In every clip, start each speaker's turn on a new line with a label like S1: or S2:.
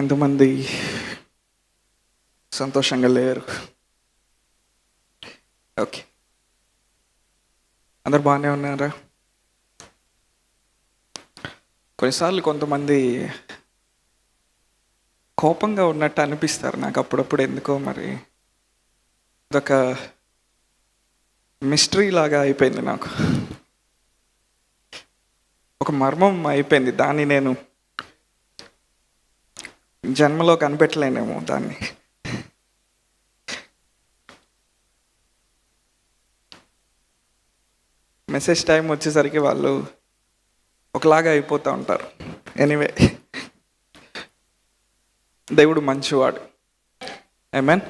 S1: ఎంతమంది సంతోషంగా లేరు? ఓకే, అందరు బాగానే ఉన్నారా? కొన్నిసార్లు కొంతమంది కోపంగా ఉన్నట్టు అనిపిస్తారు నాకు అప్పుడప్పుడు. ఎందుకో మరి ఇదొక మిస్టరీ లాగా అయిపోయింది నాకు, ఒక మర్మం అయిపోయింది. దాన్ని నేను జన్మలో కనిపెట్టలేనేమో దాన్ని. మెసేజ్ టైం వచ్చేసరికి వాళ్ళు ఒకలాగా అయిపోతూ ఉంటారు. ఎనీవే, దేవుడు మంచివాడు. ఆమేన్.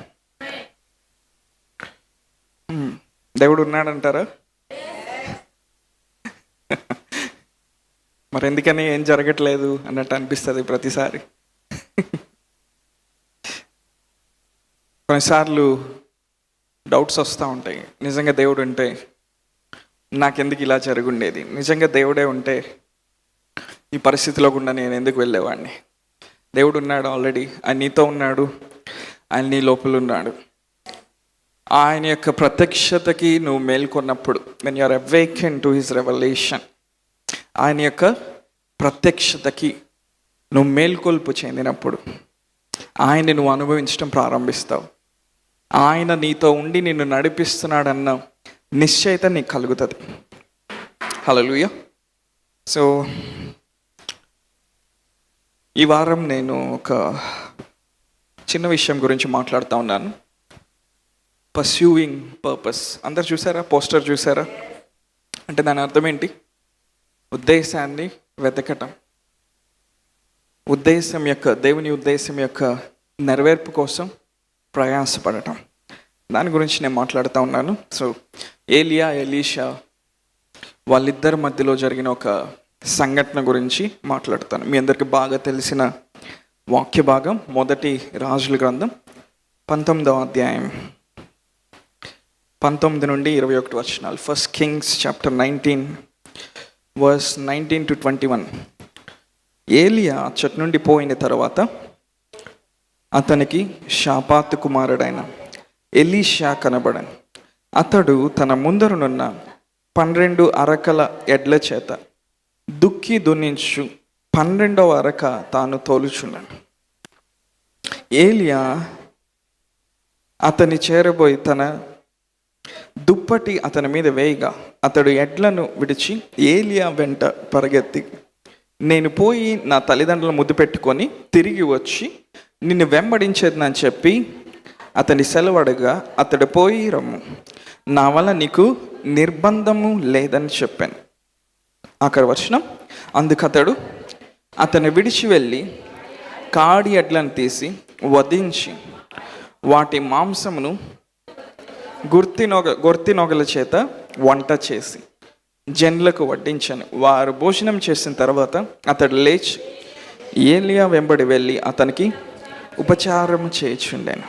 S1: దేవుడు ఉన్నాడంటారా? మరి ఎందుకని ఏం జరగట్లేదు అన్నట్టు అనిపిస్తుంది ప్రతిసారి. కొన్నిసార్లు డౌట్స్ వస్తూ ఉంటాయి. నిజంగా దేవుడు ఉంటే నాకెందుకు ఇలా జరుగుండేది? నిజంగా దేవుడే ఉంటే ఈ పరిస్థితిలో గుండా నేను ఎందుకు వెళ్ళేవాడిని? దేవుడు ఉన్నాడు, ఆల్రెడీ ఆయన నీతో ఉన్నాడు, ఆయన నీ లోపల ఉన్నాడు. ఆయన యొక్క ప్రత్యక్షతకి నువ్వు మేల్కొన్నప్పుడు, when you are awakened to his revelation, ఆయన యొక్క ప్రత్యక్షతకి నువ్వు మేల్కొల్పు చెందినప్పుడు ఆయన్ని నువ్వు అనుభవించడం ప్రారంభిస్తావు. ఆయన నీతో ఉండి నిన్ను నడిపిస్తున్నాడన్న నిశ్చయిత నీకు కలుగుతుంది. హల్లెలూయా. సో ఈ వారం నేను ఒక చిన్న విషయం గురించి మాట్లాడుతూ ఉన్నాను. Pursuing purpose. అందరు చూసారా? పోస్టర్ చూసారా? అంటే దాని అర్థం ఏంటి? ఉద్దేశాన్ని వెతకటం, ఉద్దేశం యొక్క, దేవుని ఉద్దేశం యొక్క నెరవేర్పు కోసం ప్రయాసపడటం. దాని గురించి నేను మాట్లాడుతూ ఉన్నాను. సో ఏలియా, ఎలీషా వాళ్ళిద్దరి మధ్యలో జరిగిన ఒక సంఘటన గురించి మాట్లాడుతాను. మీ అందరికీ బాగా తెలిసిన వాక్య భాగం 1 రాజుల గ్రంథం 19వ అధ్యాయం 19 నుండి 21 వచనాలు. 1 Kings చాప్టర్ 19 verse 19 to 21. ఏలియా అచ్చటి నుండి పోయిన తర్వాత అతనికి షాపాతు కుమారుడైన ఎలీషా కనబడను. అతడు తన ముందరనున్న 12 అరకల ఎడ్ల చేత దుక్కి దున్నించు 12వ అరక తాను తోలుచున్నాడు. ఏలియా అతని చేరబోయి తన దుప్పటి అతని మీద వేయగా అతడు ఎడ్లను విడిచి ఏలియా వెంట పరిగెత్తి, నేను పోయి నా తల్లిదండ్రులను ముద్దు పెట్టుకొని తిరిగి వచ్చి నిన్ను వెంబడించేదని చెప్పి అతని సెలవడగా అతడు పోయి రమ్ము, నా వల్ల నీకు నిర్బంధము లేదని చెప్పాను. అక్కడ వచనం, అందుకతడు అతను విడిచి వెళ్ళి కాడి ఎడ్లను తీసి వధించి వాటి మాంసమును గొర్తి నొగల చేత వంట చేసి జనులకు వడ్డించాను. వారు భోజనం చేసిన తర్వాత అతడు లేచి ఏలియా వెంబడి వెళ్ళి అతనికి ఉపచారం చేయుచుండెను.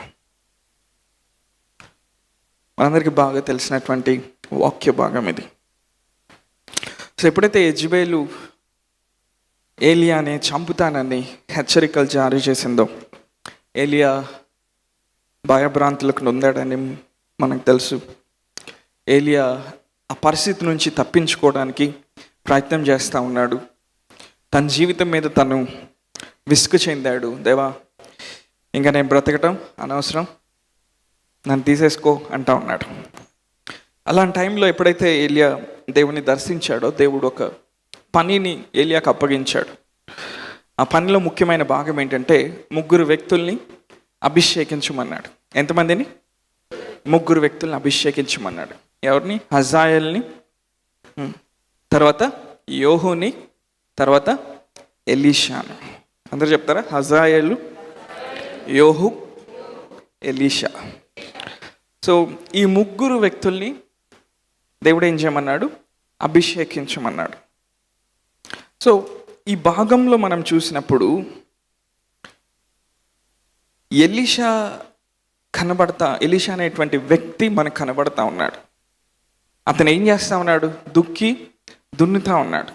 S1: మనందరికీ బాగా తెలిసినటువంటి వాక్య భాగం ఇది. సో ఎప్పుడైతే యెజబెలు ఏలియాని చంపుతానని హెచ్చరికలు జారీ చేసిందో, ఏలియా భయభ్రాంతులకు నొందాడని మనకు తెలుసు. ఏలియా ఆ పరిస్థితి నుంచి తప్పించుకోవడానికి ప్రయత్నం చేస్తూ ఉన్నాడు. తన జీవితం మీద తను విసుగు చెందాడు. దేవా, ఇంకా నేను బ్రతకటం అనవసరం, నన్ను తీసేసుకో అంటా ఉన్నాడు. అలాంటి టైంలో ఎప్పుడైతే ఏలియా దేవుని దర్శించాడో, దేవుడు ఒక పనిని ఏలియాకు అప్పగించాడు. ఆ పనిలో ముఖ్యమైన భాగం ఏంటంటే 3 వ్యక్తుల్ని అభిషేకించమన్నాడు. ఎంతమందిని? 3 వ్యక్తుల్ని అభిషేకించమన్నాడు. ఎవరిని? హజాయేల్ని, తర్వాత యోహుని, తర్వాత ఎలీషాను. అందరూ చెప్తారా? హజాయేలు, యోహు, ఎలీషా. సో ఈ 3 వ్యక్తుల్ని దేవుడు ఏం చేయమన్నాడు? అభిషేకించమన్నాడు. సో ఈ భాగంలో మనం చూసినప్పుడు ఎలీషా అనేటువంటి వ్యక్తి మనకు కనబడతా ఉన్నాడు. అతను ఏం చేస్తూ ఉన్నాడు? దుక్కి దున్నుతూ ఉన్నాడు.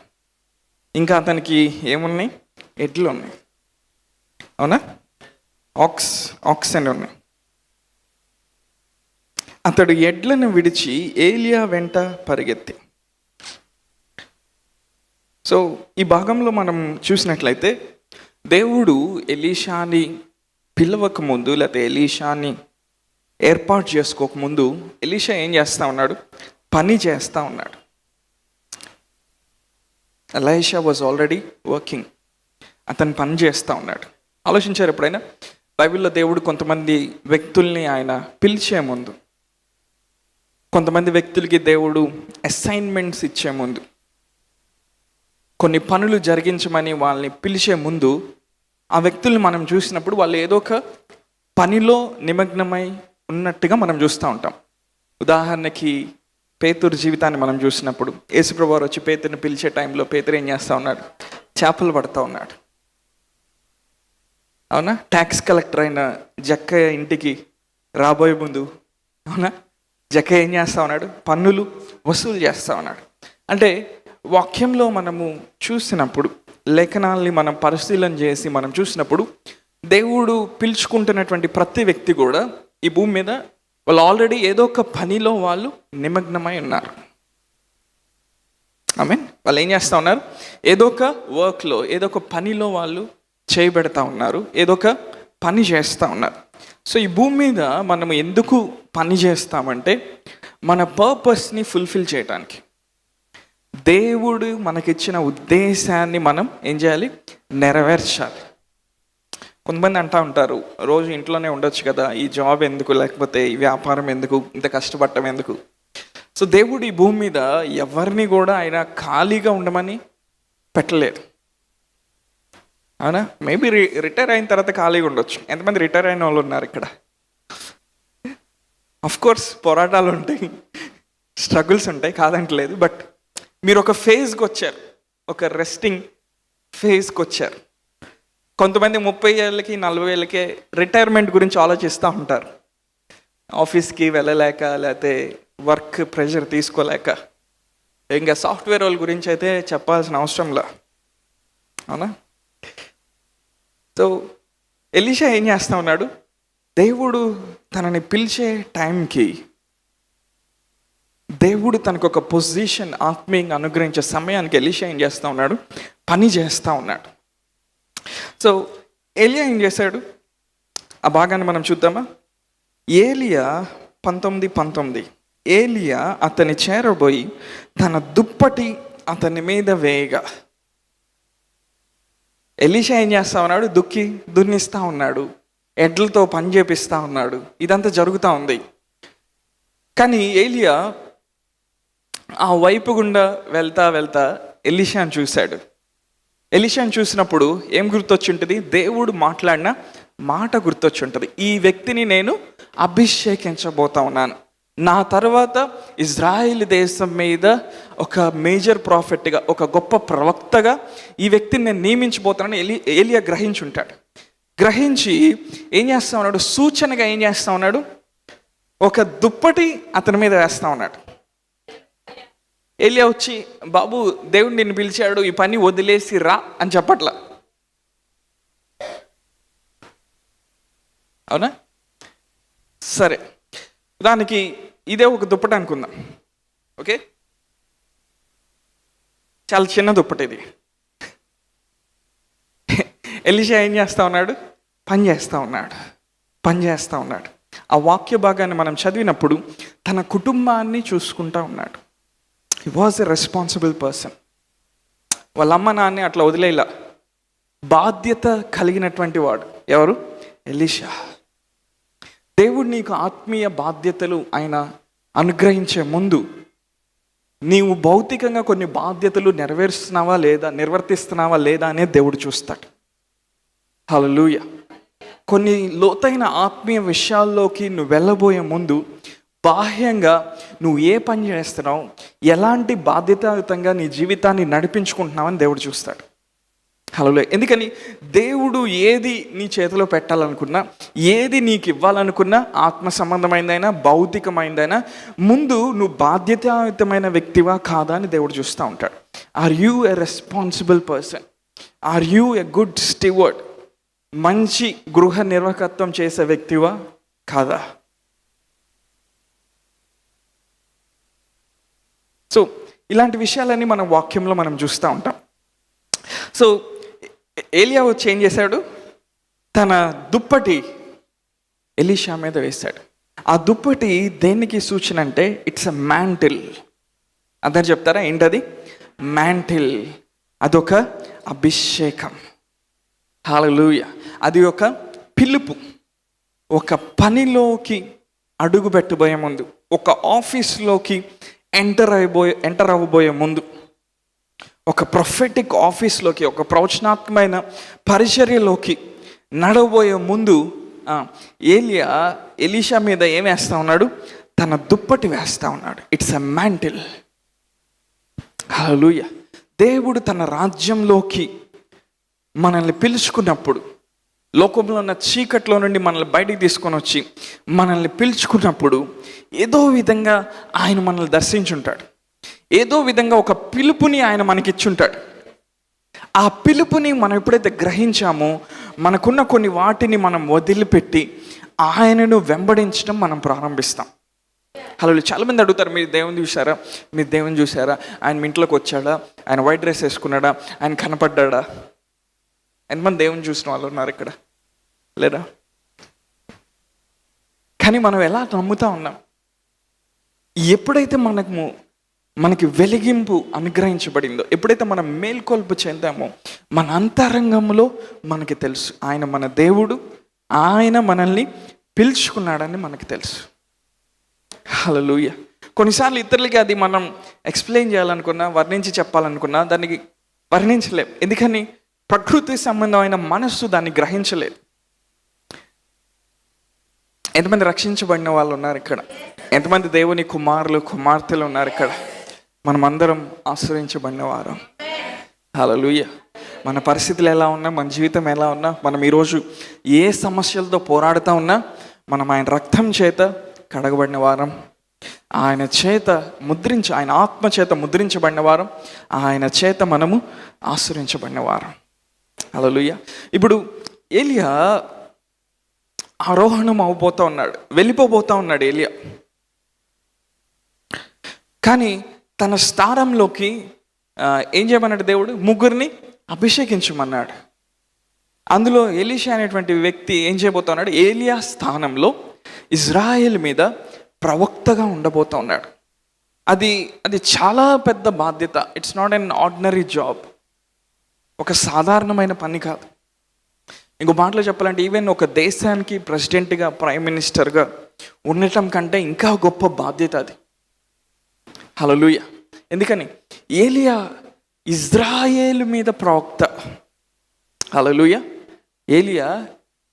S1: ఇంకా అతనికి ఏమున్నాయి? ఎడ్లు ఉన్నాయి. అవునా? ఆక్స్ అని ఉన్నాయి. అతడు ఎడ్లను విడిచి ఏలియా వెంట పరిగెత్తి. సో ఈ భాగంలో మనం చూసినట్లయితే దేవుడు ఎలీషాని పిలవక ముందు, లేకపోతే ఎలీషాని ఏర్పాటు చేసుకోకముందు ఎలీషా ఏం చేస్తూ ఉన్నాడు? పని చేస్తూ ఉన్నాడు. Elisha was already working. అతను పని చేస్తూ ఉన్నాడు. ఆలోచించారు ఎప్పుడైనా? బైబిల్లో దేవుడు కొంతమంది వ్యక్తుల్ని ఆయన పిలిచే ముందు, కొంతమంది వ్యక్తులకి దేవుడు అసైన్మెంట్స్ ఇచ్చే ముందు, కొన్ని పనులు జరిగించమని వాళ్ళని పిలిచే ముందు ఆ వ్యక్తుల్ని మనం చూసినప్పుడు వాళ్ళు ఏదో ఒక పనిలో నిమగ్నమై ఉన్నట్టుగా మనం చూస్తూ ఉంటాం. ఉదాహరణకి పేతురు జీవితాన్ని మనం చూసినప్పుడు యేసుప్రభువు వారు వచ్చి పేతురుని పిలిచే టైంలో పేతురు ఏం చేస్తూ ఉన్నాడు? చేపలు పడుతూ ఉన్నాడు. అవునా? ట్యాక్స్ కలెక్టర్ అయిన జక్కయ్య ఇంటికి రాబోయే ముందు, అవునా, జక్కయ్య ఏం చేస్తూ ఉన్నాడు? పన్నులు వసూలు చేస్తూ ఉన్నాడు. అంటే వాక్యంలో మనము చూసినప్పుడు, లేఖనాల్ని మనం పరిశీలన చేసి మనం చూసినప్పుడు దేవుడు పిలుచుకుంటున్నటువంటి ప్రతి వ్యక్తి కూడా ఈ భూమి మీద వాళ్ళు ఆల్రెడీ ఏదో ఒక పనిలో వాళ్ళు నిమగ్నమై ఉన్నారు. ఆమేన్. వాళ్ళు ఏం చేస్తూ ఉన్నారు? ఏదో ఒక వర్క్లో, ఏదో ఒక పనిలో వాళ్ళు చేయబెడతా ఉన్నారు, ఏదో ఒక పని చేస్తూ ఉన్నారు. సో ఈ భూమి మీద మనం ఎందుకు పని చేస్తామంటే మన పర్పస్ని ఫుల్ఫిల్ చేయడానికి, దేవుడు మనకిచ్చిన ఉద్దేశాన్ని మనం ఏం చేయాలి? నెరవేర్చాలి. కొంతమంది అంటూ ఉంటారు, రోజు ఇంట్లోనే ఉండొచ్చు కదా, ఈ జాబ్ ఎందుకు, లేకపోతే ఈ వ్యాపారం ఎందుకు, ఇంత కష్టపడటం ఎందుకు? సో దేవుడు ఈ భూమి మీద ఎవరిని కూడా ఆయన ఖాళీగా ఉండమని పెట్టలేదు. అవునా? మేబీ రిటైర్ అయిన తర్వాత ఖాళీగా ఉండొచ్చు. ఎంతమంది రిటైర్ అయిన వాళ్ళు ఉన్నారు ఇక్కడ? అఫ్కోర్స్ పోరాటాలు ఉంటాయి, స్ట్రగుల్స్ ఉంటాయి, కాదంటలేదు. బట్ మీరు ఒక ఫేజ్కి వచ్చారు, ఒక రెస్టింగ్ ఫేజ్కి వచ్చారు. కొంతమంది 30 ఏళ్ళకి 40 ఏళ్ళకే రిటైర్మెంట్ గురించి ఆలోచిస్తూ ఉంటారు. ఆఫీస్కి వెళ్ళలేక, లేకపోతే వర్క్ ప్రెషర్ తీసుకోలేక. ఇంకా సాఫ్ట్వేర్ వాళ్ళ గురించి అయితే చెప్పాల్సిన అవసరంలా, అవునా? సో ఎలీషా ఏం చేస్తూ ఉన్నాడు? దేవుడు తనని పిలిచే టైంకి దేవుడు తనకు ఒక పొజిషన్ ఆత్మీయంగా అనుగ్రహించే సమయానికి ఎలీషా ఏం చేస్తూ ఉన్నాడు? పని చేస్తూ ఉన్నాడు. సో ఏలియా ఏం చేశాడు? ఆ భాగాన్ని మనం చూద్దామా? ఏలియా 19:19 ఏలియా అతని చేరబోయి తన దుప్పటి అతని మీద వేయగా. ఎలీషా ఏం చేస్తూ ఉన్నాడు? దున్నిస్తూ ఉన్నాడు, ఎడ్లతో పని చేపిస్తూ ఉన్నాడు, ఇదంతా జరుగుతూ ఉంది. కానీ ఏలియా ఆ వైపు గుండా వెళ్తా వెళ్తా ఎలీషాను చూశాడు. ఎలీషాను చూసినప్పుడు ఏం గుర్తొచ్చి ఉంటుంది? దేవుడు మాట్లాడిన మాట గుర్తొచ్చి ఉంటుంది. ఈ వ్యక్తిని నేను అభిషేకించబోతా ఉన్నాను, నా తర్వాత ఇజ్రాయిల్ దేశం మీద ఒక మేజర్ ప్రాఫెట్గా, ఒక గొప్ప ప్రవక్తగా ఈ వ్యక్తిని నేను నియమించబోతానని ఏలియా గ్రహించుంటాడు. గ్రహించి ఏం చేస్తా ఉన్నాడు? సూచనగా ఏం చేస్తా ఉన్నాడు? ఒక దుప్పటి అతని మీద వేస్తా ఉన్నాడు. ఏలియా వచ్చి, బాబు దేవుడు నిన్ను పిలిచాడు, ఈ పని వదిలేసి రా అని చెప్పట్లా. అవునా? సరే, దానికి ఇదే ఒక దుప్పటి అనుకుందాం. ఓకే, చాలా చిన్న దుప్పటి ఇది. ఎలీషా ఏం చేస్తూ ఉన్నాడు? పని చేస్తూ ఉన్నాడు. ఆ వాక్య భాగాన్ని మనం చదివినప్పుడు తన కుటుంబాన్ని చూసుకుంటూ ఉన్నాడు. He was a responsible person. వాళ్ళ అమ్మ నాన్ని అట్లా వదిలేలా, బాధ్యత కలిగినటువంటి వాడు. ఎవరు? ఎలీషా. దేవుడు నీకు ఆత్మీయ బాధ్యతలు ఆయన అనుగ్రహించే ముందు నీవు భౌతికంగా కొన్ని బాధ్యతలు నిర్వర్తిస్తున్నావా లేదా అనేది దేవుడు చూస్తాడు. హల్లెలూయా. కొన్ని లోతైన ఆత్మీయ విషయాల్లోకి నువ్వు వెళ్ళబోయే ముందు బాహ్యంగా నువ్వు ఏ పని చేస్తున్నావు, ఎలాంటి బాధ్యతాయుతంగా నీ జీవితాన్ని నడిపించుకుంటున్నావని దేవుడు చూస్తాడు. హల్లెలూయా. ఎందుకని దేవుడు ఏది నీ చేతిలో పెట్టాలనుకున్నా, ఏది నీకు ఇవ్వాలనుకున్నా, ఆత్మ సంబంధమైందైనా భౌతికమైందైనా, ముందు నువ్వు బాధ్యతాయుతమైన వ్యక్తివా కాదా అని దేవుడు చూస్తూ ఉంటాడు. Are you a responsible person? Are you a good steward? మంచి గృహ నిర్వాహకత్వం చేసే వ్యక్తివా కాదా? సో ఇలాంటి విషయాలన్నీ మన వాక్యంలో మనం చూస్తూ ఉంటాం. సో ఏలియా వచ్చి ఏం చేశాడు? తన దుప్పటి ఎలీషా మీద వేశాడు. ఆ దుప్పటి దేనికి సూచన అంటే ఇట్స్ అ మ్యాంటిల్. అందరు చెప్తారా ఏంటది? మ్యాంటిల్. అదొక అభిషేకం. హల్లెలూయా. అది ఒక పిలుపు. ఒక పనిలోకి అడుగు పెట్టబోయే ముందు, ఒక ఆఫీస్లోకి ఎంటర్ అవ్వబోయే ముందు, ఒక ప్రొఫెటిక్ ఆఫీస్లోకి, ఒక ప్రవచనాత్మకమైన పరిచర్యలోకి నడవబోయే ముందు ఏలియా ఎలీషా మీద ఏం వేస్తా ఉన్నాడు? తన దుప్పటి వేస్తా ఉన్నాడు. It's a mantle. హల్లెలూయా. దేవుడు తన రాజ్యంలోకి మనల్ని పిలుచుకున్నప్పుడు, లోకంలో ఉన్న చీకట్లో నుండి మనల్ని బయటికి తీసుకొని వచ్చి మనల్ని పిలుచుకున్నప్పుడు ఏదో విధంగా ఆయన మనల్ని దర్శించుంటాడు. ఏదో విధంగా ఒక పిలుపుని ఆయన మనకిచ్చుంటాడు. ఆ పిలుపుని మనం ఎప్పుడైతే గ్రహించామో మనకున్న కొన్ని వాటిని మనం వదిలిపెట్టి ఆయనను వెంబడించడం మనం ప్రారంభిస్తాం. హలో, చాలామంది అడుగుతారు, మీరు దేవుని చూసారా? మీరు దేవుని చూసారా? ఆయన మీ ఇంట్లోకి వచ్చాడా? ఆయన వైట్ డ్రెస్ వేసుకున్నాడా? ఆయన కనపడ్డా? ఎంతమంది దేవుని చూసిన వాళ్ళు ఉన్నారు ఇక్కడ? లేరా? కానీ మనం ఎలా నమ్ముతా ఉన్నాం? ఎప్పుడైతే మనకి వెలిగింపు అనుగ్రహించబడిందో, ఎప్పుడైతే మనం మేల్కొల్పు చెందామో, మన అంతరంగంలో మనకి తెలుసు ఆయన మన దేవుడు, ఆయన మనల్ని పిలుచుకున్నాడని మనకి తెలుసు. హల్లెలూయా. కొన్నిసార్లు ఇతరులకి అది మనం ఎక్స్ప్లెయిన్ చేయాలనుకున్నా, వర్ణించి చెప్పాలనుకున్నా దానికి వర్ణించలేం. ఎందుకని? ప్రకృతి సంబంధమైన మనస్సు దాన్ని గ్రహించలేదు. ఎంతమంది రక్షించబడిన వాళ్ళు ఉన్నారు ఇక్కడ? ఎంతమంది దేవుని కుమారులు కుమార్తెలు ఉన్నారు ఇక్కడ? మనమందరం ఆశ్రయించబడిన వారం. హల్లెలూయా. మన పరిస్థితులు ఎలా ఉన్నా, మన జీవితం ఎలా ఉన్నా, మనం ఈరోజు ఏ సమస్యలతో పోరాడుతూ ఉన్నా, మనం ఆయన రక్తం చేత కడగబడిన వారం, ఆయన చేత ఆయన ఆత్మ చేత ముద్రించబడిన వారం, ఆయన చేత మనము ఆశ్రయించబడిన వారం. హల్లెలూయా. ఇప్పుడు ఏలియా ఆరోహణం అవబోతూ ఉన్నాడు, వెళ్ళిపోబోతూ ఉన్నాడు ఏలియా. కానీ తన స్థానంలోకి ఏం చేయమన్నాడు? దేవుడు ముగ్గురిని అభిషేకించమన్నాడు. అందులో ఎలీషా అనేటువంటి వ్యక్తి ఏం చేయబోతా ఉన్నాడు? ఏలియా స్థానంలో ఇజ్రాయెల్ మీద ప్రవక్తగా ఉండబోతూ ఉన్నాడు. అది చాలా పెద్ద బాధ్యత. It's not an ordinary job. ఒక సాధారణమైన పని కాదు. ఇంకో మాటలో చెప్పాలంటే ఈవెన్ ఒక దేశానికి ప్రెసిడెంట్గా, ప్రైమ్ మినిస్టర్గా ఉండటం కంటే ఇంకా గొప్ప బాధ్యత అది. హల్లెలూయా. ఎందుకని? ఏలియా ఇజ్రాయేలు మీద ప్రవక్త. హల్లెలూయా. ఏలియా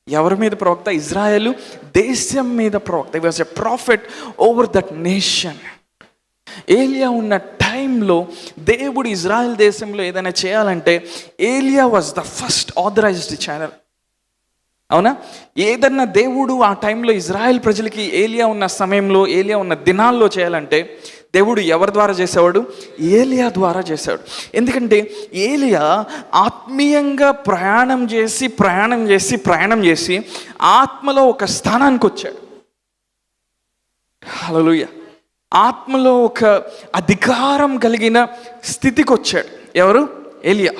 S1: ఎవరి మీద ప్రవక్త? ఇజ్రాయేలు దేశం మీద ప్రవక్త. He was a prophet over that nation. ఏలియా ఉన్న టైంలో దేవుడు ఇజ్రాయెల్ దేశంలో ఏదైనా చేయాలంటే ఏలియా was the first authorized channel. అవునా? ఏదన్నా దేవుడు ఆ టైంలో ఇజ్రాయెల్ ప్రజలకి ఏలియా ఉన్న సమయంలో, ఏలియా ఉన్న దినాల్లో చేయాలంటే దేవుడు ఎవరి ద్వారా చేసేవాడు? ఏలియా ద్వారా చేశాడు. ఎందుకంటే ఏలియా ఆత్మీయంగా ప్రయాణం చేసి ఆత్మలో ఒక స్థానానికి వచ్చాడు. హల్లెలూయా. ఆత్మలో ఒక అధికారం కలిగిన స్థితికి వచ్చాడు. ఎవరు? ఏలియా.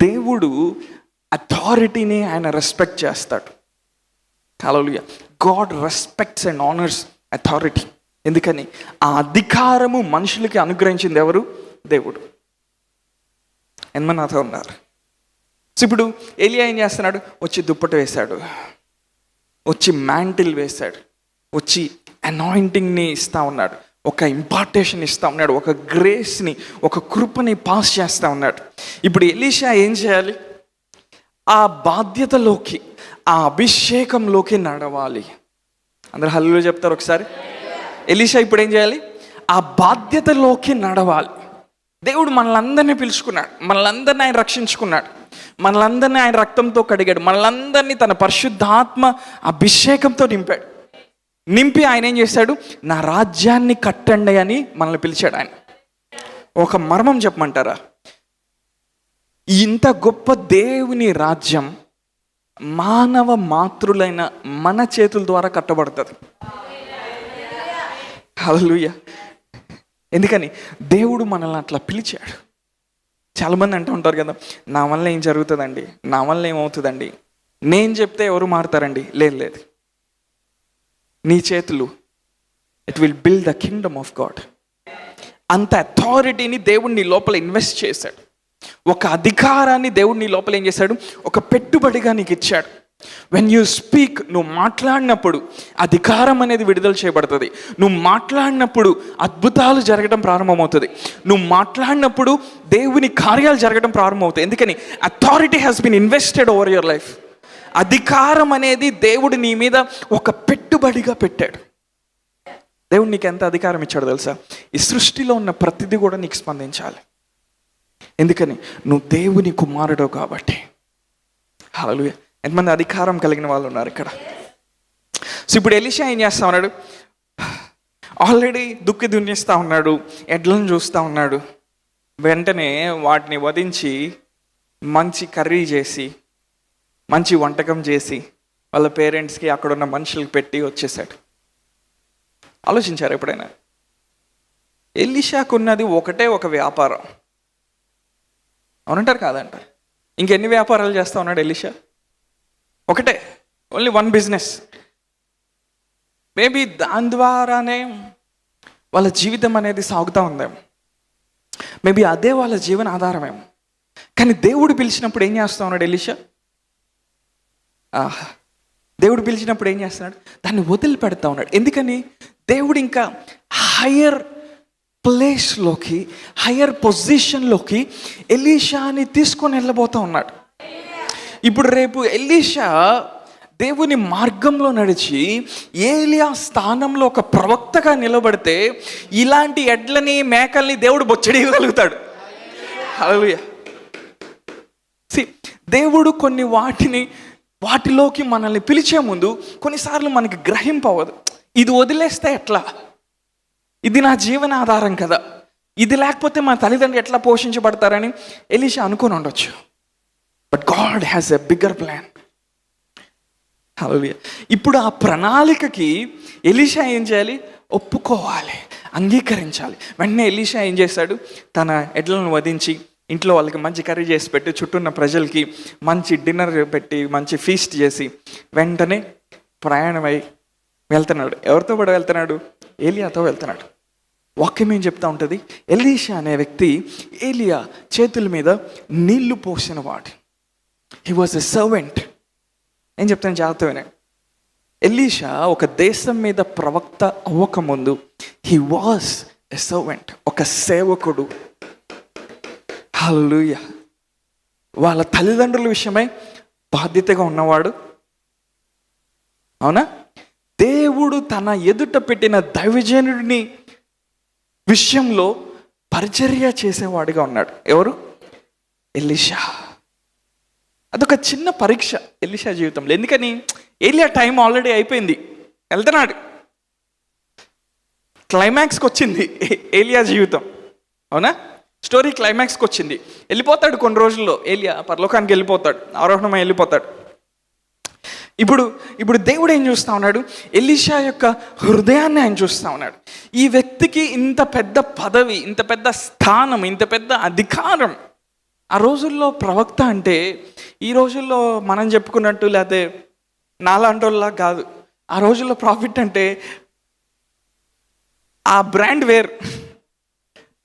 S1: దేవుడు అథారిటీని ఆయన రెస్పెక్ట్ చేస్తాడు. Hallelujah. God respects and honours authority. ఎందుకని? ఆ అధికారము మనుషులకి అనుగ్రహించింది ఎవరు? దేవుడు. ఎంతమంది నాతో ఉన్నారు? సో ఇప్పుడు ఏలియా ఏం చేస్తున్నాడు? వచ్చి దుప్పటి వేశాడు, వచ్చి మ్యాంటిల్ వేశాడు, వచ్చి అనాయింటింగ్ని ఇస్తూ ఉన్నాడు, ఒక ఇంపార్టేషన్ ఇస్తూ ఉన్నాడు, ఒక గ్రేస్ని, ఒక కృపని పాస్ చేస్తూ ఉన్నాడు. ఇప్పుడు ఎలీషా ఏం చేయాలి? ఆ బాధ్యతలోకి, ఆ అభిషేకంలోకి నడవాలి. అందరూ హల్లెలూయా చెప్తారు ఒకసారి. ఎలీషా ఇప్పుడు ఏం చేయాలి? ఆ బాధ్యతలోకి నడవాలి. దేవుడు మనలందరినీ పిలుచుకున్నాడు, మనలందరినీ ఆయన రక్షించుకున్నాడు, మనలందరినీ ఆయన రక్తంతో కడిగాడు, మనలందరినీ తన పరిశుద్ధాత్మ అభిషేకంతో నింపి ఆయన ఏం చేశాడు? నా రాజ్యాన్ని కట్టండి అని మనల్ని పిలిచాడు. ఆయన ఒక మర్మం చెప్పమంటారా? ఇంత గొప్ప దేవుని రాజ్యం మానవ మాతృలైన మన చేతుల ద్వారా కట్టబడుతుంది. హల్లెలూయా. ఎందుకని దేవుడు మనల్ని అట్లా పిలిచాడు. చాలామంది అంటూ ఉంటారు కదా, నా వల్ల ఏం జరుగుతుందండి, నా వల్ల ఏమవుతుందండి, నేను చెప్తే ఎవరు మారుతారండి. లేదు, నీ చేతులు it will build the Kingdom of God. అంత అథారిటీని దేవుడు నీ లోపల ఇన్వెస్ట్ చేశాడు. ఒక అధికారాన్ని దేవుడు నీ లోపల ఏం చేశాడు, ఒక పెట్టుబడిగా నీకు ఇచ్చాడు. వెన్ యూ స్పీక్, నువ్వు మాట్లాడినప్పుడు అధికారం అనేది విడుదల చేయబడుతుంది. నువ్వు మాట్లాడినప్పుడు అద్భుతాలు జరగడం ప్రారంభమవుతుంది. నువ్వు మాట్లాడినప్పుడు దేవుని కార్యాలు జరగడం ప్రారంభమవుతాయి. ఎందుకని? Authority has been invested over your life. అధికారం అనేది దేవుడు నీ మీద ఒక పెట్టుబడిగా పెట్టాడు. దేవుడు నీకు ఎంత అధికారం ఇచ్చాడు తెలుసా? ఈ సృష్టిలో ఉన్న ప్రతిదీ కూడా నీకు స్పందించాలి. ఎందుకని? నువ్వు దేవుని కుమారుడు కాబట్టి. హల్లెలూయా. ఎంతమంది అధికారం కలిగిన వాళ్ళు ఉన్నారు ఇక్కడ? సో ఇప్పుడు ఎలీషా ఏం చేస్తా ఉన్నాడు? ఆల్రెడీ దుక్కి దున్నిస్తూ ఉన్నాడు, ఎడ్లను చూస్తూ ఉన్నాడు. వెంటనే వాటిని వధించి మంచి కర్రీ చేసి, మంచి వంటకం చేసి వాళ్ళ పేరెంట్స్కి అక్కడ ఉన్న మనుషులకు పెట్టి వచ్చేసాడు. ఆలోచించారు ఎప్పుడైనా? ఎలీషాకు ఉన్నది ఒకటే ఒక వ్యాపారం. అవునంటారు కాదంట? ఇంకెన్ని వ్యాపారాలు చేస్తూ ఉన్నాడు ఎలీషా? ఒకటే, ఓన్లీ వన్ బిజినెస్. మేబీ దాని ద్వారానే వాళ్ళ జీవితం అనేది సాగుతూ ఉందేమో. మేబీ అదే వాళ్ళ జీవన ఆధారమేమో. కానీ దేవుడు పిలిచినప్పుడు ఏం చేస్తూ ఉన్నాడు ఎలీషా? దేవుడు పిలిచినప్పుడు ఏం చేస్తున్నాడు? దాన్ని వదిలిపెడతా ఉన్నాడు. ఎందుకని? దేవుడు ఇంకా హయ్యర్ ప్లేస్లోకి, హయ్యర్ పొజిషన్లోకి ఎలీషాని తీసుకొని వెళ్ళబోతూ ఉన్నాడు. ఇప్పుడు రేపు ఎలీషా దేవుని మార్గంలో నడిచి ఏలియా స్థానంలో ఒక ప్రవక్తగా నిలబడితే ఇలాంటి ఎడ్లని మేకల్ని దేవుడు బొచ్చడియగలుగుతాడు. హల్లెలూయా. దేవుడు కొన్ని వాటిలోకి మనల్ని పిలిచే ముందు కొన్నిసార్లు మనకి గ్రహింపవదు. ఇది వదిలేస్తే ఎట్లా, ఇది నా జీవన ఆధారం కదా, ఇది లేకపోతే మా తల్లిదండ్రులు ఎట్లా పోషించబడతారని ఎలీషా అనుకొని ఉండొచ్చు. But God has a bigger plan. Hallelujah. ఇప్పుడు ఆ ప్రణాళికకి ఎలీషా ఏం చేయాలి? ఒప్పుకోవాలి, అంగీకరించాలి. వెంటనే ఎలీషా ఏం చేశాడు? తన ఎడ్లను వధించి ఇంట్లో వాళ్ళకి మంచి కర్రీ చేసి పెట్టి, చుట్టూ ఉన్న ప్రజలకి మంచి డిన్నర్ పెట్టి, మంచి ఫీస్ట్ చేసి వెంటనే ప్రయాణమై వెళ్తున్నాడు. ఎవరితో కూడా వెళ్తున్నాడు? ఏలియాతో వెళ్తున్నాడు. వాక్యం ఏం చెప్తా ఉంటుంది? ఎలీషా అనే వ్యక్తి ఏలియా చేతుల మీద నీళ్లు పోసిన వాడు. He was a servant. ఏం చెప్తాను జాగ్రత్తగానే. ఎలీషా ఒక దేశం మీద ప్రవక్త అవ్వకముందు హీ వాజ్ ఎ సర్వెంట్, ఒక సేవకుడు. హల్లెలూయా. వాళ్ళ తల్లిదండ్రుల విషయమై బాధ్యతగా ఉన్నవాడు. అవునా? దేవుడు తన ఎదుట పెట్టిన దైవజనుడిని విషయంలో పరిచర్య చేసేవాడిగా ఉన్నాడు. ఎవరు? ఎలీషా. అదొక చిన్న పరీక్ష ఎలీషా జీవితంలో. ఎందుకని? ఏలియా టైం ఆల్రెడీ అయిపోయింది, వెళ్తున్నాడు. క్లైమాక్స్కి వచ్చింది ఏలియా జీవితం. అవునా? స్టోరీ క్లైమాక్స్కి వచ్చింది. వెళ్ళిపోతాడు కొన్ని రోజుల్లో. ఏలియా పరలోకానికి వెళ్ళిపోతాడు, ఆరోహణమై వెళ్ళిపోతాడు. ఇప్పుడు దేవుడు ఏం చూస్తూ ఉన్నాడు? ఎలీషా యొక్క హృదయాన్ని ఆయన చూస్తూ ఉన్నాడు. ఈ వ్యక్తికి ఇంత పెద్ద పదవి, ఇంత పెద్ద స్థానం, ఇంత పెద్ద అధికారం. ఆ రోజుల్లో ప్రవక్త అంటే ఈ రోజుల్లో మనం చెప్పుకున్నట్టు లేకపోతే నాలాంటోళ్ళలా కాదు. ఆ రోజుల్లో ప్రాఫిట్ అంటే ఆ బ్రాండ్ వేరు,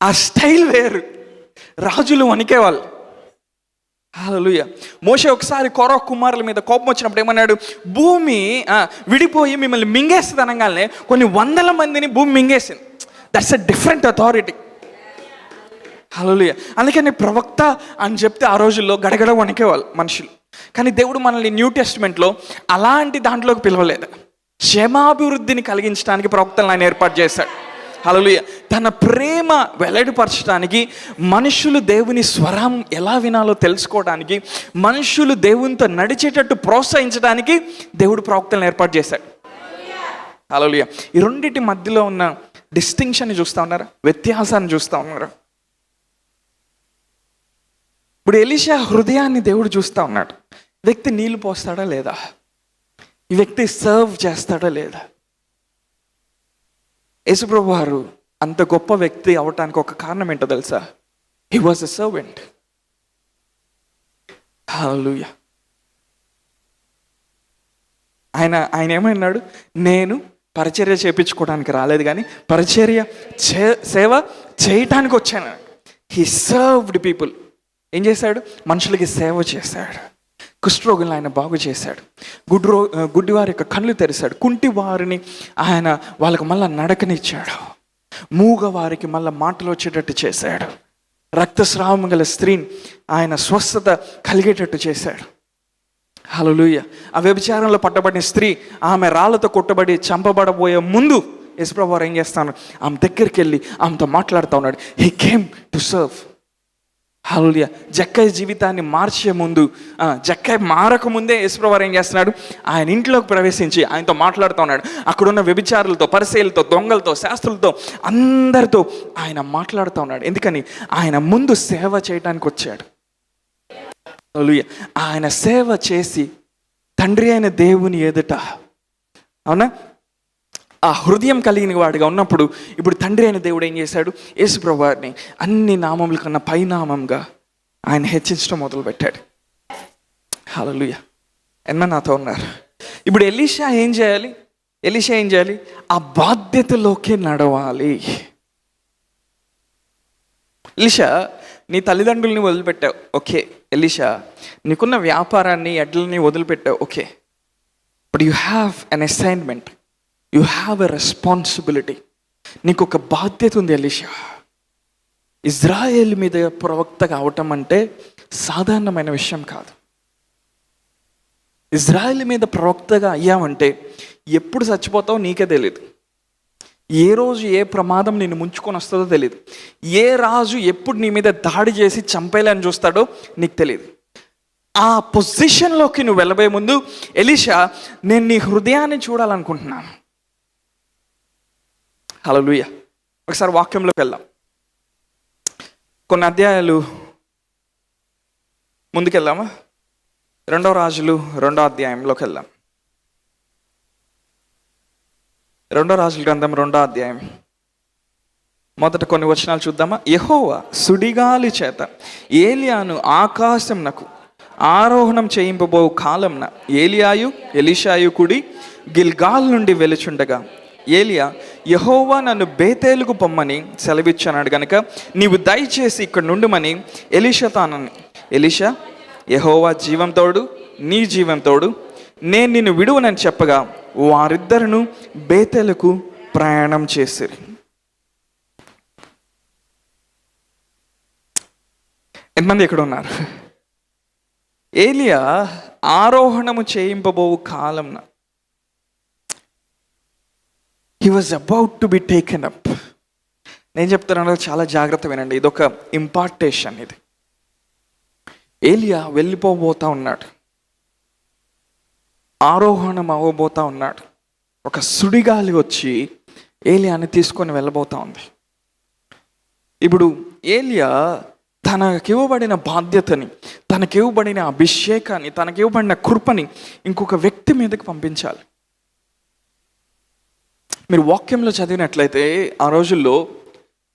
S1: ఆ స్టైల్ వేరు. రాజులు వణికేవాళ్ళు. హల్లెలూయా. మోషే ఒకసారి కోరహు కుమారుల మీద కోపం వచ్చినప్పుడు ఏమన్నాడు? భూమి విడిపోయి మిమ్మల్ని మింగేస్తుంది అనగానే కొన్ని వందల మందిని భూమి మింగేసింది. That's a different authority. Hallelujah. అందుకని ప్రవక్త అని చెప్తే ఆ రోజుల్లో గడగడ వణికేవాళ్ళు మనుషులు. కానీ దేవుడు మనల్ని న్యూ టెస్ట్మెంట్లో అలాంటి దాంట్లోకి పిలవలేదు. క్షేమాభివృద్ధిని కలిగించడానికి ప్రవక్తలను ఆయన ఏర్పాటు చేశాడు. హల్లెలూయా. తన ప్రేమ వెల్లడిపరచడానికి, మనుషులు దేవుని స్వరం ఎలా వినాలో తెలుసుకోవడానికి, మనుషులు దేవునితో నడిచేటట్టు ప్రోత్సహించడానికి దేవుడు ప్రవక్తలను ఏర్పాటు చేశాడు. హల్లెలూయా. ఈ రెండింటి మధ్యలో ఉన్న డిస్టింక్షన్ని చూస్తూ ఉన్నారా? వ్యత్యాసాన్ని చూస్తూ ఉన్నారా? ఇప్పుడు ఎలీషా హృదయాన్ని దేవుడు చూస్తూ ఉన్నాడు. వ్యక్తి నీళ్లు పోస్తాడా లేదా, ఈ వ్యక్తి సర్వ్ చేస్తాడా లేదా. యేసుప్రభు వారు అంత గొప్ప వ్యక్తి అవటానికి ఒక కారణం ఏంటో తెలుసా? He was a servant. Hallelujah. ఆయన ఏమన్నాడు? నేను పరిచర్య చేయించుకోవడానికి రాలేదు, కానీ పరిచర్య సేవ చేయటానికి వచ్చాను. He served people. ఏం చేశాడు? మనుషులకి సేవ చేశాడు. కుష్ఠరోగులను ఆయన బాగు చేశాడు. గుడ్డివారి యొక్క కళ్ళు తెరిశాడు. కుంటి వారిని ఆయన వాళ్ళకి మళ్ళీ నడకనిచ్చాడు. మూగవారికి మళ్ళీ మాటలు వచ్చేటట్టు చేశాడు. రక్తస్రావం గల స్త్రీని ఆయన స్వస్థత కలిగేటట్టు చేశాడు. హల్లెలూయా. ఆ వ్యభిచారంలో పట్టబడిన స్త్రీ, ఆమె రాళ్ళతో కొట్టబడి చంపబడబోయే ముందు యేసుప్రభువు వారు ఏం చేస్తాను? ఆమె దగ్గరికి వెళ్ళి ఆమెతో మాట్లాడుతూ ఉన్నాడు. He came to serve. Hallelujah. జక్కయ్య జీవితాన్ని మార్చే ముందు, జక్కయ్య మారక ముందే యేసుప్రభువు వారు ఏం చేస్తున్నాడు? ఆయన ఇంట్లోకి ప్రవేశించి ఆయనతో మాట్లాడుతూ ఉన్నాడు. అక్కడున్న వ్యభిచారులతో, పరిసయ్యులతో, దొంగలతో, శాస్త్రులతో, అందరితో ఆయన మాట్లాడుతూ ఉన్నాడు. ఎందుకని? ఆయన ముందు సేవ చేయడానికి వచ్చాడు. హల్లెలూయా. ఆయన సేవ చేసి తండ్రి అయిన దేవుని ఎదుట, అవునా, ఆ హృదయం కలిగిన వాడిగా ఉన్నప్పుడు ఇప్పుడు తండ్రి అయిన దేవుడు ఏం చేశాడు? యేసుప్రభువు వారిని అన్ని నామముల కన్నా పైనామంగా ఆయన హెచ్చించడం మొదలుపెట్టాడు. హల్లెలూయా. ఎన్న నాతో ఉన్నారు? ఇప్పుడు ఎలీషా ఏం చేయాలి? ఆ బాధ్యతలోకి నడవాలి. ఎలీషా, నీ తల్లిదండ్రుల్ని వదిలిపెట్టావు, ఓకే. ఎలీషా, నీకున్న వ్యాపారాన్ని, ఎడ్లని వదిలిపెట్టావు, okay. But you have an assignment, you have a responsibility. నీకు ఒక బాధ్యత ఉంది ఎలీషా. ఇజ్రాయేల్ మీద ప్రవక్తగా అవటం అంటే సాధారణమైన విషయం కాదు. ఇజ్రాయేల్ మీద ప్రవక్తగా అయ్యామంటే ఎప్పుడు చచ్చిపోతావో నీకే తెలియదు. ఏ రోజు ఏ ప్రమాదం నిన్ను ముంచుకొని వస్తుందో తెలియదు. ఏ రాజు ఎప్పుడు నీ మీద దాడి చేసి చంపేయాలని చూస్తాడో నీకు తెలియదు. ఆ పొజిషన్లోకి నువ్వు వెళ్ళబోయే ముందు, ఎలీషా, నేను నీ హృదయాన్ని చూడాలనుకుంటున్నాను. హల్లెలూయా. ఒకసారి వాక్యంలోకి వెళ్దాం. కొన్ని అధ్యాయాలు ముందుకెళ్దామా? 2 రాజులు 2వ అధ్యాయంలోకి వెళ్దాం. 2 రాజుల గ్రంథం 2వ అధ్యాయం మొదట కొన్ని వచనాలు చూద్దామా? యెహోవా సుడిగాలి చేత ఏలియాను ఆకాశంనకు ఆరోహణం చేయింపబో కాలంన ఏలియాయు ఎలీషాయు కుడి గిల్గాల్ నుండి వెలుచుండగా, ఏలియా, యెహోవా నన్ను బేతేలుకు పొమ్మని సెలవిచ్చాడు గనుక నీవు దయచేసి ఇక్కడ నుండుమని ఎలీషాతో అన్నాను. ఎలీషా, యెహోవా జీవం తోడు, నీ జీవం తోడు, నేను నిన్ను విడువనని చెప్పగా వారిద్దరును బేతేలుకు ప్రయాణం చేసిరి. ఎంతమంది ఇక్కడ ఉన్నారు? ఏలియా ఆరోహణము చేయింపబోవు కాలంన, he was about to be taken up. నేను చెప్తున్నాను, చాలా జాగ్రత్త వినండి. ఇదొక ఇంపార్టేషన్. ఇది ఏలియా వెళ్ళిపోబోతా ఉన్నాడు, ఆరోహణం అవ్వబోతా ఉన్నాడు. ఒక సుడిగాలి వచ్చి ఏలియాని తీసుకొని వెళ్ళబోతా ఉంది. ఇప్పుడు ఏలియా తనకివ్వబడిన బాధ్యతని, తనకివ్వబడిన అభిషేకాన్ని, తనకివ్వబడిన కృపని ఇంకొక వ్యక్తి మీదకి పంపించాలి. మీరు వాక్యంలో చదివినట్లయితే ఆ రోజుల్లో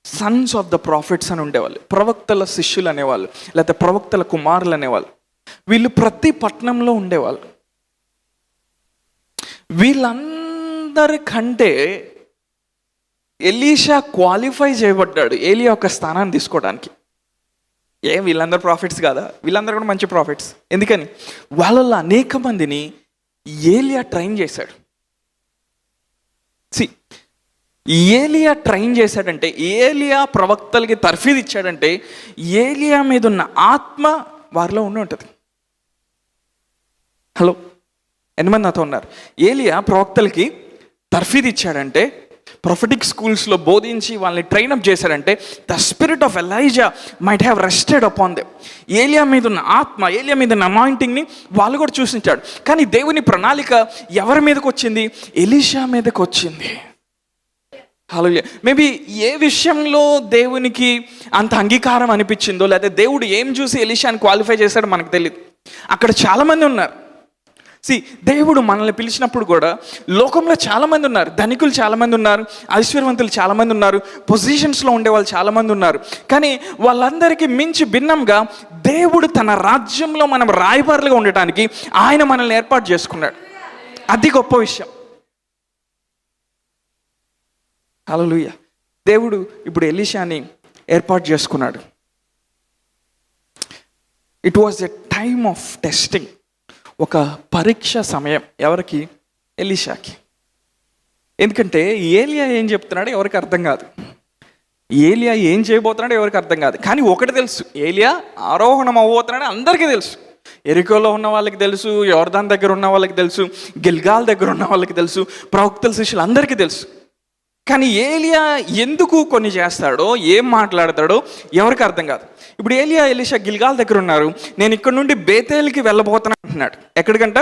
S1: సన్స్ ఆఫ్ ద ప్రాఫిట్స్ అని ఉండేవాళ్ళు, ప్రవక్తల శిష్యులు అనేవాళ్ళు, లేకపోతే ప్రవక్తల కుమారులు అనేవాళ్ళు. వీళ్ళు ప్రతి పట్టణంలో ఉండేవాళ్ళు. వీళ్ళందరికంటే ఎలీషా క్వాలిఫై చేయబడ్డాడు ఏలియా ఒక స్థానాన్ని తీసుకోవడానికి. వీళ్ళందరూ ప్రాఫిట్స్ కాదా? వీళ్ళందరూ కూడా మంచి ప్రాఫిట్స్. ఎందుకని? వాళ్ళల్లో అనేక మందిని ఏలియా ట్రైన్ చేశాడు. ఏలియా ట్రైన్ చేశాడంటే, ఏలియా ప్రవక్తలకి తర్ఫీదు ఇచ్చాడంటే, ఏలియా మీద ఉన్న ఆత్మ వారిలో ఉండి ఉంటుంది. హలో, ఎంతమంది నాతో ఉన్నారు? ఏలియా ప్రవక్తలకి తర్ఫీదు ఇచ్చాడంటే, ప్రొఫెటిక్ స్కూల్స్లో బోధించి వాళ్ళని ట్రైనప్ చేశారంటే, the spirit of Elijah might have rested upon them. ఏలియా మీద ఉన్న ఆత్మ, ఏలియా మీద ఉన్న అనాయింటింగ్ని వాళ్ళు కూడా చూసించాడు. కానీ దేవుని ప్రణాళిక ఎవరి మీదకి వచ్చింది? ఎలీషా మీదకి వచ్చింది. హల్లెలూయా. మేబీ ఏ విషయంలో దేవునికి అంత అంగీకారం అనిపించిందో, లేదా దేవుడు ఏం చూసి ఎలీషాని క్వాలిఫై చేశాడో మనకు తెలియదు. అక్కడ చాలామంది ఉన్నారు. దేవుడు మనల్ని పిలిచినప్పుడు కూడా లోకంలో చాలామంది ఉన్నారు. ధనికులు చాలామంది ఉన్నారు, ఐశ్వర్యవంతులు చాలామంది ఉన్నారు, పొజిషన్స్లో ఉండే వాళ్ళు చాలామంది ఉన్నారు. కానీ వాళ్ళందరికీ మించి భిన్నంగా దేవుడు తన రాజ్యంలో మనం రాయబారులుగా ఉండటానికి ఆయన మనల్ని ఏర్పాటు చేసుకున్నాడు. అది గొప్ప విషయం. హల్లెలూయా. దేవుడు ఇప్పుడు ఎలీషాని ఏర్పాటు చేసుకున్నాడు. It was a time of testing. ఒక పరీక్ష సమయం. ఎవరికి? ఎలీషాకి. ఎందుకంటే ఏలియా ఏం చెప్తున్నాడో ఎవరికి అర్థం కాదు, ఏలియా ఏం చేయబోతున్నాడో ఎవరికి అర్థం కాదు. కానీ ఒకటి తెలుసు, ఏలియా ఆరోహణం అవ్వబోతున్నాడో అందరికీ తెలుసు. ఎరికోలో ఉన్న వాళ్ళకి తెలుసు, యోర్దాన్ దగ్గర ఉన్న వాళ్ళకి తెలుసు, గిల్గాల్ దగ్గర ఉన్న వాళ్ళకి తెలుసు, ప్రవక్తల శిష్యులు అందరికీ తెలుసు. కానీ ఏలియా ఎందుకు కొన్ని చేస్తాడో, ఏం మాట్లాడతాడో ఎవరికి అర్థం కాదు. ఇప్పుడు ఏలియా ఎలీషా గిల్గాల్ దగ్గర ఉన్నారు. నేను ఇక్కడ నుండి బేతేల్కి వెళ్ళబోతాను అంటున్నాడు. ఎక్కడికంట?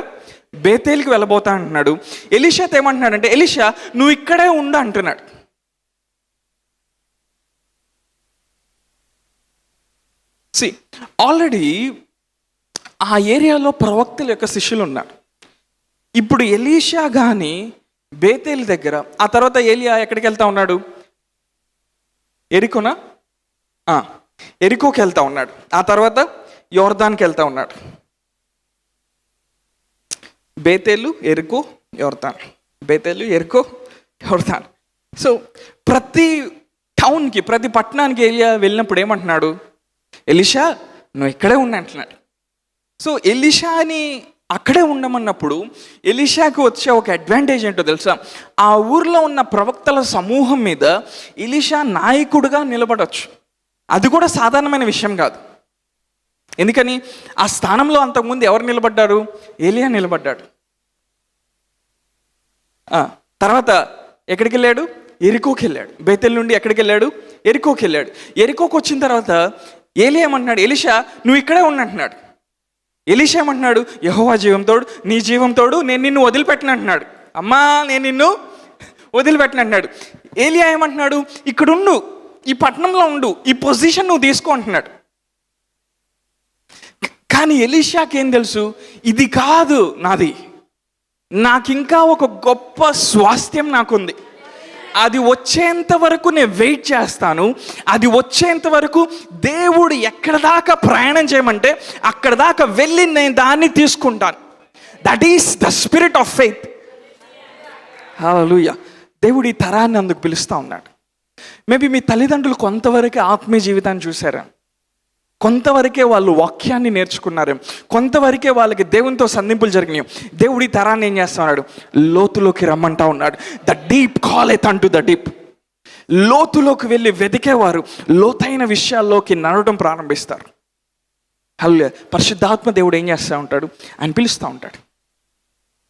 S1: బేతేల్కి వెళ్ళబోతా అంటున్నాడు. ఎలీషాతో ఏమంటున్నాడంటే, ఎలీషా నువ్వు ఇక్కడే ఉండు అంటున్నాడు. ఆల్రెడీ ఆ ఏరియాలో ప్రవక్తల యొక్క శిష్యులు ఉన్నారు. ఇప్పుడు ఎలీషా కానీ బేతేల్ దగ్గర, ఆ తర్వాత ఏలియా ఎక్కడికి వెళ్తా ఉన్నాడు? ఎరికోనా? ఎరికోకి వెళ్తా ఉన్నాడు. ఆ తర్వాత యోర్దాన్కి వెళ్తా ఉన్నాడు. బేతేలు, ఎరికో, యోర్దాన్. బేతేలు, ఎరికో, యోర్దాన్. సో ప్రతి టౌన్కి, ప్రతి పట్టణానికి ఏలియా వెళ్ళినప్పుడు ఏమంటున్నాడు? ఎలీషా నువ్వు ఇక్కడే ఉన్నా అంటున్నాడు. సో ఎలీషాని అక్కడే ఉండమన్నప్పుడు ఎలీషాకు వచ్చే ఒక అడ్వాంటేజ్ ఏంటో తెలుసా? ఆ ఊర్లో ఉన్న ప్రవక్తల సమూహం మీద ఎలీషా నాయకుడిగా నిలబడవచ్చు. అది కూడా సాధారణమైన విషయం కాదు. ఎందుకని? ఆ స్థానంలో అంతకుముందు ఎవరు నిలబడ్డారు? ఏలియా నిలబడ్డాడు. తర్వాత ఎక్కడికి వెళ్ళాడు? ఎరికోకి వెళ్ళాడు. బేతెల్ నుండి ఎక్కడికి వెళ్ళాడు? ఎరికోకి వెళ్ళాడు. ఎరికోకి వచ్చిన తర్వాత ఏలియా ఏమంటున్నాడు? ఎలీషా నువ్వు ఇక్కడే ఉన్నట్టున్నాడు. ఎలీషా ఏమంటున్నాడు? యెహోవా జీవంతోడు, నీ జీవంతోడు నేను నిన్ను వదిలిపెట్టను అంటున్నాడు. అమ్మా నేను నిన్ను వదిలిపెట్టను అంటున్నాడు. ఏలియా ఏమంటున్నాడు? ఇక్కడ ఉండు, ఈ పట్టణంలో ఉండు, ఈ పొజిషన్ నువ్వు తీసుకో అంటున్నాడు. కానీ ఎలీషాకి ఏం తెలుసు? ఇది కాదు నాది, నాకింకా ఒక గొప్ప స్వాస్థ్యం నాకుంది. అది వచ్చేంత వరకు నేను వెయిట్ చేస్తాను. అది వచ్చేంత వరకు దేవుడు ఎక్కడ దాకా ప్రయాణం చేయమంటే అక్కడ దాకా వెళ్ళి నేను దాన్ని తీసుకుంటాను. That is the spirit of faith. Hallelujah. దేవుడు ఈ తరాన్ని అందుకు పిలుస్తూ ఉన్నాడు. మేబీ మీ తల్లిదండ్రులు కొంతవరకే ఆత్మీయ జీవితాన్ని చూసారా, కొంతవరకే వాళ్ళు వాక్యాన్ని నేర్చుకున్నారు, కొంతవరకే వాళ్ళకి దేవునితో సంధింపులు జరిగినాయి. దేవుడి తరాన్ని ఏం చేస్తా ఉన్నాడు? లోతులోకి రమ్మంటా ఉన్నాడు. ద డీప్ కాల్ ఎత్ అంటూ ద డీప్. లోతులోకి వెళ్ళి వెతికేవారు లోతైన విషయాల్లోకి నడవడం ప్రారంభిస్తారు. హల్లెలూయా. పరిశుద్ధాత్మ దేవుడు ఏం చేస్తూ ఉంటాడు? ఆయన పిలుస్తూ ఉంటాడు.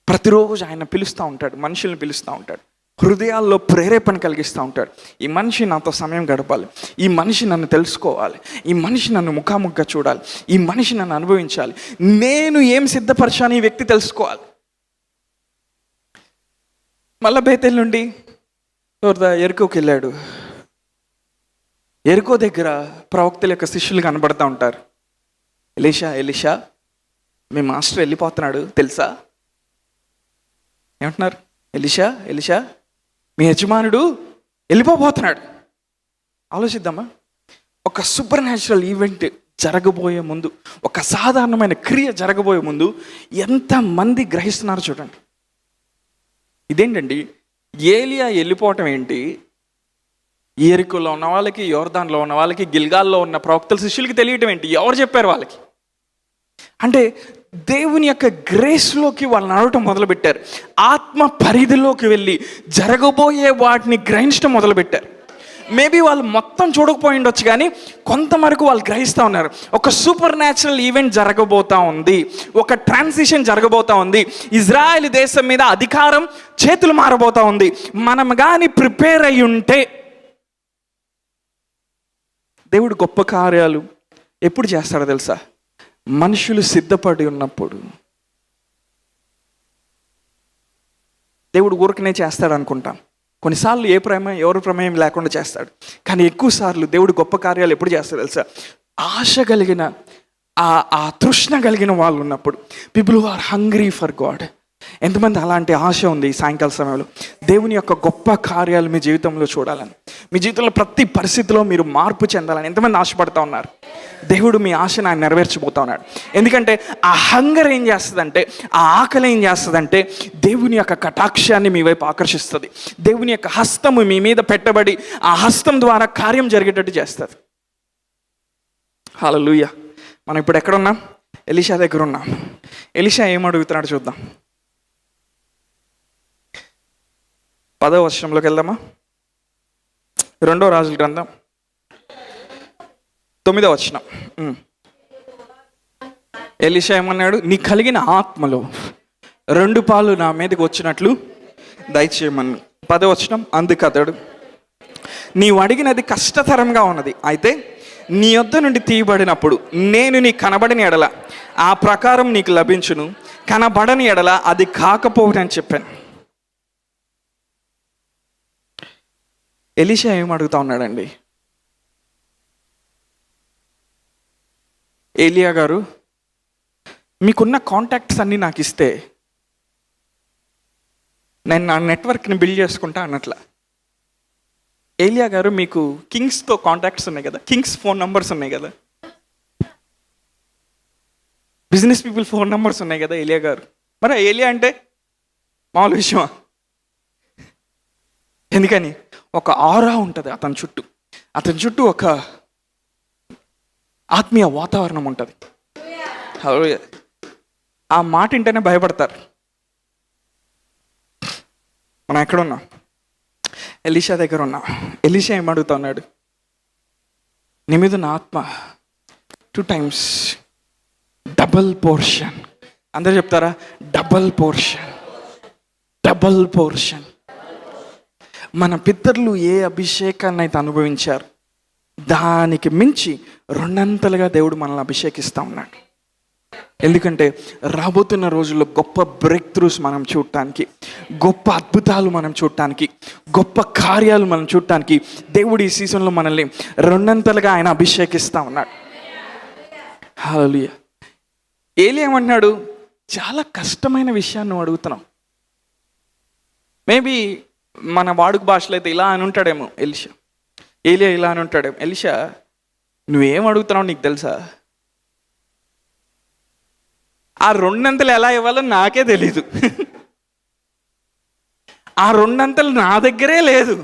S1: ప్రతిరోజు ఆయన పిలుస్తూ ఉంటాడు, మనుషుల్ని పిలుస్తూ ఉంటాడు, హృదయాల్లో ప్రేరేపణ కలిగిస్తూ ఉంటాడు. ఈ మనిషి నాతో సమయం గడపాలి, ఈ మనిషి నన్ను తెలుసుకోవాలి, ఈ మనిషి నన్ను ముఖాముఖిగా చూడాలి, ఈ మనిషి నన్ను అనుభవించాలి, నేను ఏం సిద్ధపరచాను ఈ వ్యక్తి తెలుసుకోవాలి. మళ్ళా బేతేల్ నుండి ఎరుకోకి వెళ్ళాడు. ఎరుకో దగ్గర ప్రవక్తల యొక్క శిష్యులు కనబడతా ఉంటారు. ఎలీషా మీ మాస్టర్ వెళ్ళిపోతున్నాడు తెలుసా? ఏమంటున్నారు? ఎలీషా మీ యజమానుడు వెళ్ళిపోబోతున్నాడు. ఆలోచిద్దామా? ఒక సూపర్ న్యాచురల్ ఈవెంట్ జరగబోయే ముందు, ఒక సాధారణమైన క్రియ జరగబోయే ముందు ఎంతమంది గ్రహిస్తున్నారు చూడండి. ఇదేంటండి, ఏలియా వెళ్ళిపోవటం ఏంటి? ఎరికోలో ఉన్న వాళ్ళకి, యోర్దాన్లో ఉన్న వాళ్ళకి, గిల్గాల్లో ఉన్న ప్రవక్తల శిష్యులకి తెలియటం ఏంటి? ఎవరు చెప్పారు వాళ్ళకి? అంటే దేవుని యొక్క గ్రేస్లోకి వాళ్ళు నడవటం మొదలుపెట్టారు. ఆత్మ పరిధిలోకి వెళ్ళి జరగబోయే వాటిని గ్రహించడం మొదలుపెట్టారు. మేబీ వాళ్ళు మొత్తం చూడకపోయి ఉండొచ్చు, కానీ కొంతవరకు వాళ్ళు గ్రహిస్తూ ఉన్నారు. ఒక సూపర్ న్యాచురల్ ఈవెంట్ జరగబోతా ఉంది, ఒక ట్రాన్సిషన్ జరగబోతా ఉంది, ఇజ్రాయెల్ దేశం మీద అధికారం చేతులు మారబోతా ఉంది. మనం కానీ ప్రిపేర్ అయి ఉంటే దేవుడు గొప్ప కార్యాలు ఎప్పుడు చేస్తాడో తెలుసా? మనుషులు సిద్ధపడి ఉన్నప్పుడు. దేవుడు ఊరికనే చేస్తాడు అనుకుంటాం, కొన్నిసార్లు ఎవరి ప్రమేయం లేకుండా చేస్తాడు. కానీ ఎక్కువసార్లు దేవుడు గొప్ప కార్యాలు ఎప్పుడు చేస్తాడు తెలుసా? ఆశ కలిగిన ఆ తృష్ణ కలిగిన వాళ్ళు ఉన్నప్పుడు. People who are hungry for God. ఎంతమంది అలాంటి ఆశ ఉంది ఈ సాయంకాల సమయంలో? దేవుని యొక్క గొప్ప కార్యాలు మీ జీవితంలో చూడాలని, మీ జీవితంలో ప్రతి పరిస్థితిలో మీరు మార్పు చెందాలని ఎంతమంది ఆశపడతా ఉన్నారు? దేవుడు మీ ఆశను ఆయన నెరవేర్చబోతా ఉన్నాడు. ఎందుకంటే ఆ హంగర్ ఏం చేస్తుందంటే, ఆ ఆకలి ఏం చేస్తుందంటే, దేవుని యొక్క కటాక్షాన్ని మీ వైపు ఆకర్షిస్తుంది. దేవుని యొక్క హస్తము మీ మీద పెట్టబడి ఆ హస్తం ద్వారా కార్యం జరిగేటట్టు చేస్తుంది. హల్లెలూయా. మనం ఇప్పుడు ఎక్కడున్నాం? ఎలీషా దగ్గర ఉన్నాం. ఎలీషా ఏం అడుగుతున్నాడు చూద్దాం. 10వ వచనంలోకి వెళ్దామా? 2వ రాజుల గ్రంథం 9వ వచనం. ఎలీషా ఏమన్నాడు? నీ కలిగిన ఆత్మలో 2 పాలు నా మీదకి వచ్చినట్లు దయచేయమని. 10వ వచనం. అందుకు అతడు, నీవు అడిగినది కష్టతరంగా ఉన్నది, అయితే నీ యొద్ద నుండి తీయబడినప్పుడు నేను నీకు కనబడని ఎడల ఆ ప్రకారం నీకు లభించును, కనబడని ఎడల అది కాకపోవని చెప్పాను. ఎలీషా ఏం అడుగుతా ఉన్నాడండి? ఏలియా గారు, మీకున్న కాంటాక్ట్స్ అన్నీ నాకు ఇస్తే నేను నా నెట్వర్క్ని బిల్డ్ చేసుకుంటా అన్నట్ల. ఏలియా గారు, మీకు కింగ్స్తో కాంటాక్ట్స్ ఉన్నాయి కదా, కింగ్స్ ఫోన్ నంబర్స్ ఉన్నాయి కదా, బిజినెస్ పీపుల్ ఫోన్ నంబర్స్ ఉన్నాయి కదా ఏలియా గారు. మరి ఏలియా అంటే మామూలు విషయమా? ఎందుకని? ఒక ఆరా ఉంటుంది అతని చుట్టూ ఒక ఆత్మీయ వాతావరణం ఉంటుంది. ఆ మాట వింటేనే భయపడతారు. మనం ఎక్కడున్నాం? ఎలీషా దగ్గర ఉన్నాం. ఎలీషా ఏం అడుగుతా ఉన్నాడు? నీ మీద నా ఆత్మ 2 times డబల్ పోర్షన్. అందరూ చెప్తారా? Double portion, double portion. మన పితరులు ఏ అభిషేకాన్ని అయితే అనుభవించారు, దానికి మించి 2 దేవుడు మనల్ని అభిషేకిస్తూ ఉన్నాడు. ఎందుకంటే రాబోతున్న రోజుల్లో గొప్ప బ్రేక్ త్రూస్ మనం చూడటానికి, గొప్ప అద్భుతాలు మనం చూడటానికి, గొప్ప కార్యాలు మనం చూడటానికి దేవుడు ఈ సీజన్లో మనల్ని 2 ఆయన అభిషేకిస్తూ ఉన్నాడు. హల్లెలూయా. ఏలియా ఏమంటున్నాడు? చాలా కష్టమైన విషయాన్ని నువ్వు అడుగుతున్నావు. మేబీ మన వాడుక భాషలో అయితే ఇలా అని ఉంటాడేమో ఎలీషా. ఏలియా ఇలా అని ఉంటాడేమో. ఎలీషా, నువ్వేం అడుగుతున్నావు నీకు తెలుసా? ఆ 2 ఎలా ఇవ్వాలో నాకే తెలీదు. ఆ 2 నా దగ్గరే లేదు.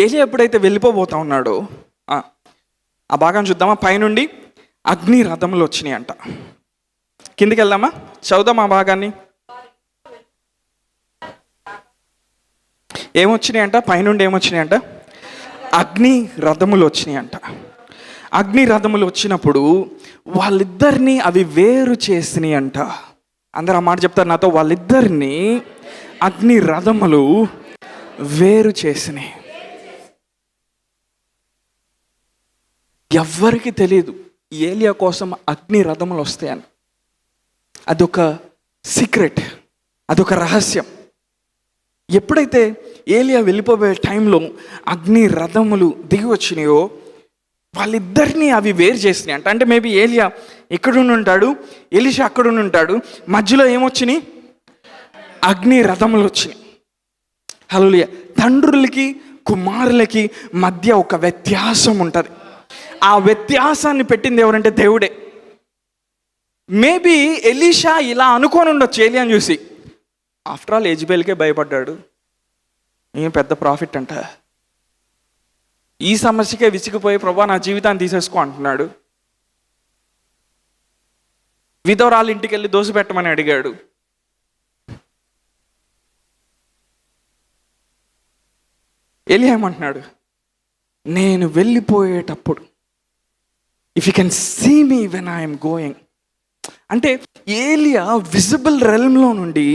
S1: ఏలియా ఎప్పుడైతే వెళ్ళిపోబోతా ఉన్నాడో ఆ భాగం చూద్దామా? పైనుండి అగ్ని రథములు వచ్చినాయి అంట. కిందికి వెళ్దామా? చదువుదాం ఆ భాగాన్ని. ఏమొచ్చినాయంట? పైనుండి ఏమొచ్చినాయంట? అగ్ని రథములు వచ్చినాయి అంట. అగ్ని రథములు వచ్చినప్పుడు వాళ్ళిద్దరినీ అవి వేరు చేసినాయి అంట. అందరూ ఆ మాట చెప్తారు నాతో, వాళ్ళిద్దరినీ అగ్ని రథములు వేరు చేసినాయి. ఎవ్వరికి తెలియదు ఏలియా కోసం అగ్ని రథములు వస్తాయని. అదొక సీక్రెట్, అదొక రహస్యం. ఎప్పుడైతే ఏలియా వెళ్ళిపోయే టైంలో అగ్ని రథములు దిగి వచ్చినాయో వాళ్ళిద్దరినీ అవి వేరు చేసినాయి అంట. అంటే మేబీ ఏలియా ఎక్కడుండి ఉంటాడు, ఎలీషా అక్కడుండి ఉంటాడు, మధ్యలో ఏమొచ్చినాయి? అగ్ని రథములు వచ్చినాయి. హల్లెలూయా. తండ్రులకి కుమారులకి మధ్య ఒక వ్యత్యాసం ఉంటుంది. ఆ వ్యత్యాసాన్ని పెట్టింది ఎవరంటే దేవుడే. మేబీ ఎలీషా ఇలా అనుకొని ఉండొచ్చు ఏలియాని చూసి, ఆఫ్టర్ ఆల్ యెజబెల్కే భయపడ్డాడు, ఏం పెద్ద ప్రాఫిట్ అంట, ఈ సమస్యకే విసిగిపోయి ప్రభా నా జీవితాన్ని తీసేసుకో అంటున్నాడు. విధవరాలు ఇంటికి వెళ్ళి దోశ పెట్టమని అడిగాడు. ఏలియా ఏమంటున్నాడు? నేను వెళ్ళిపోయేటప్పుడు if you can see me when I'm going. అంటే ఏలియా విజిబుల్ రెల్మ్లో నుండి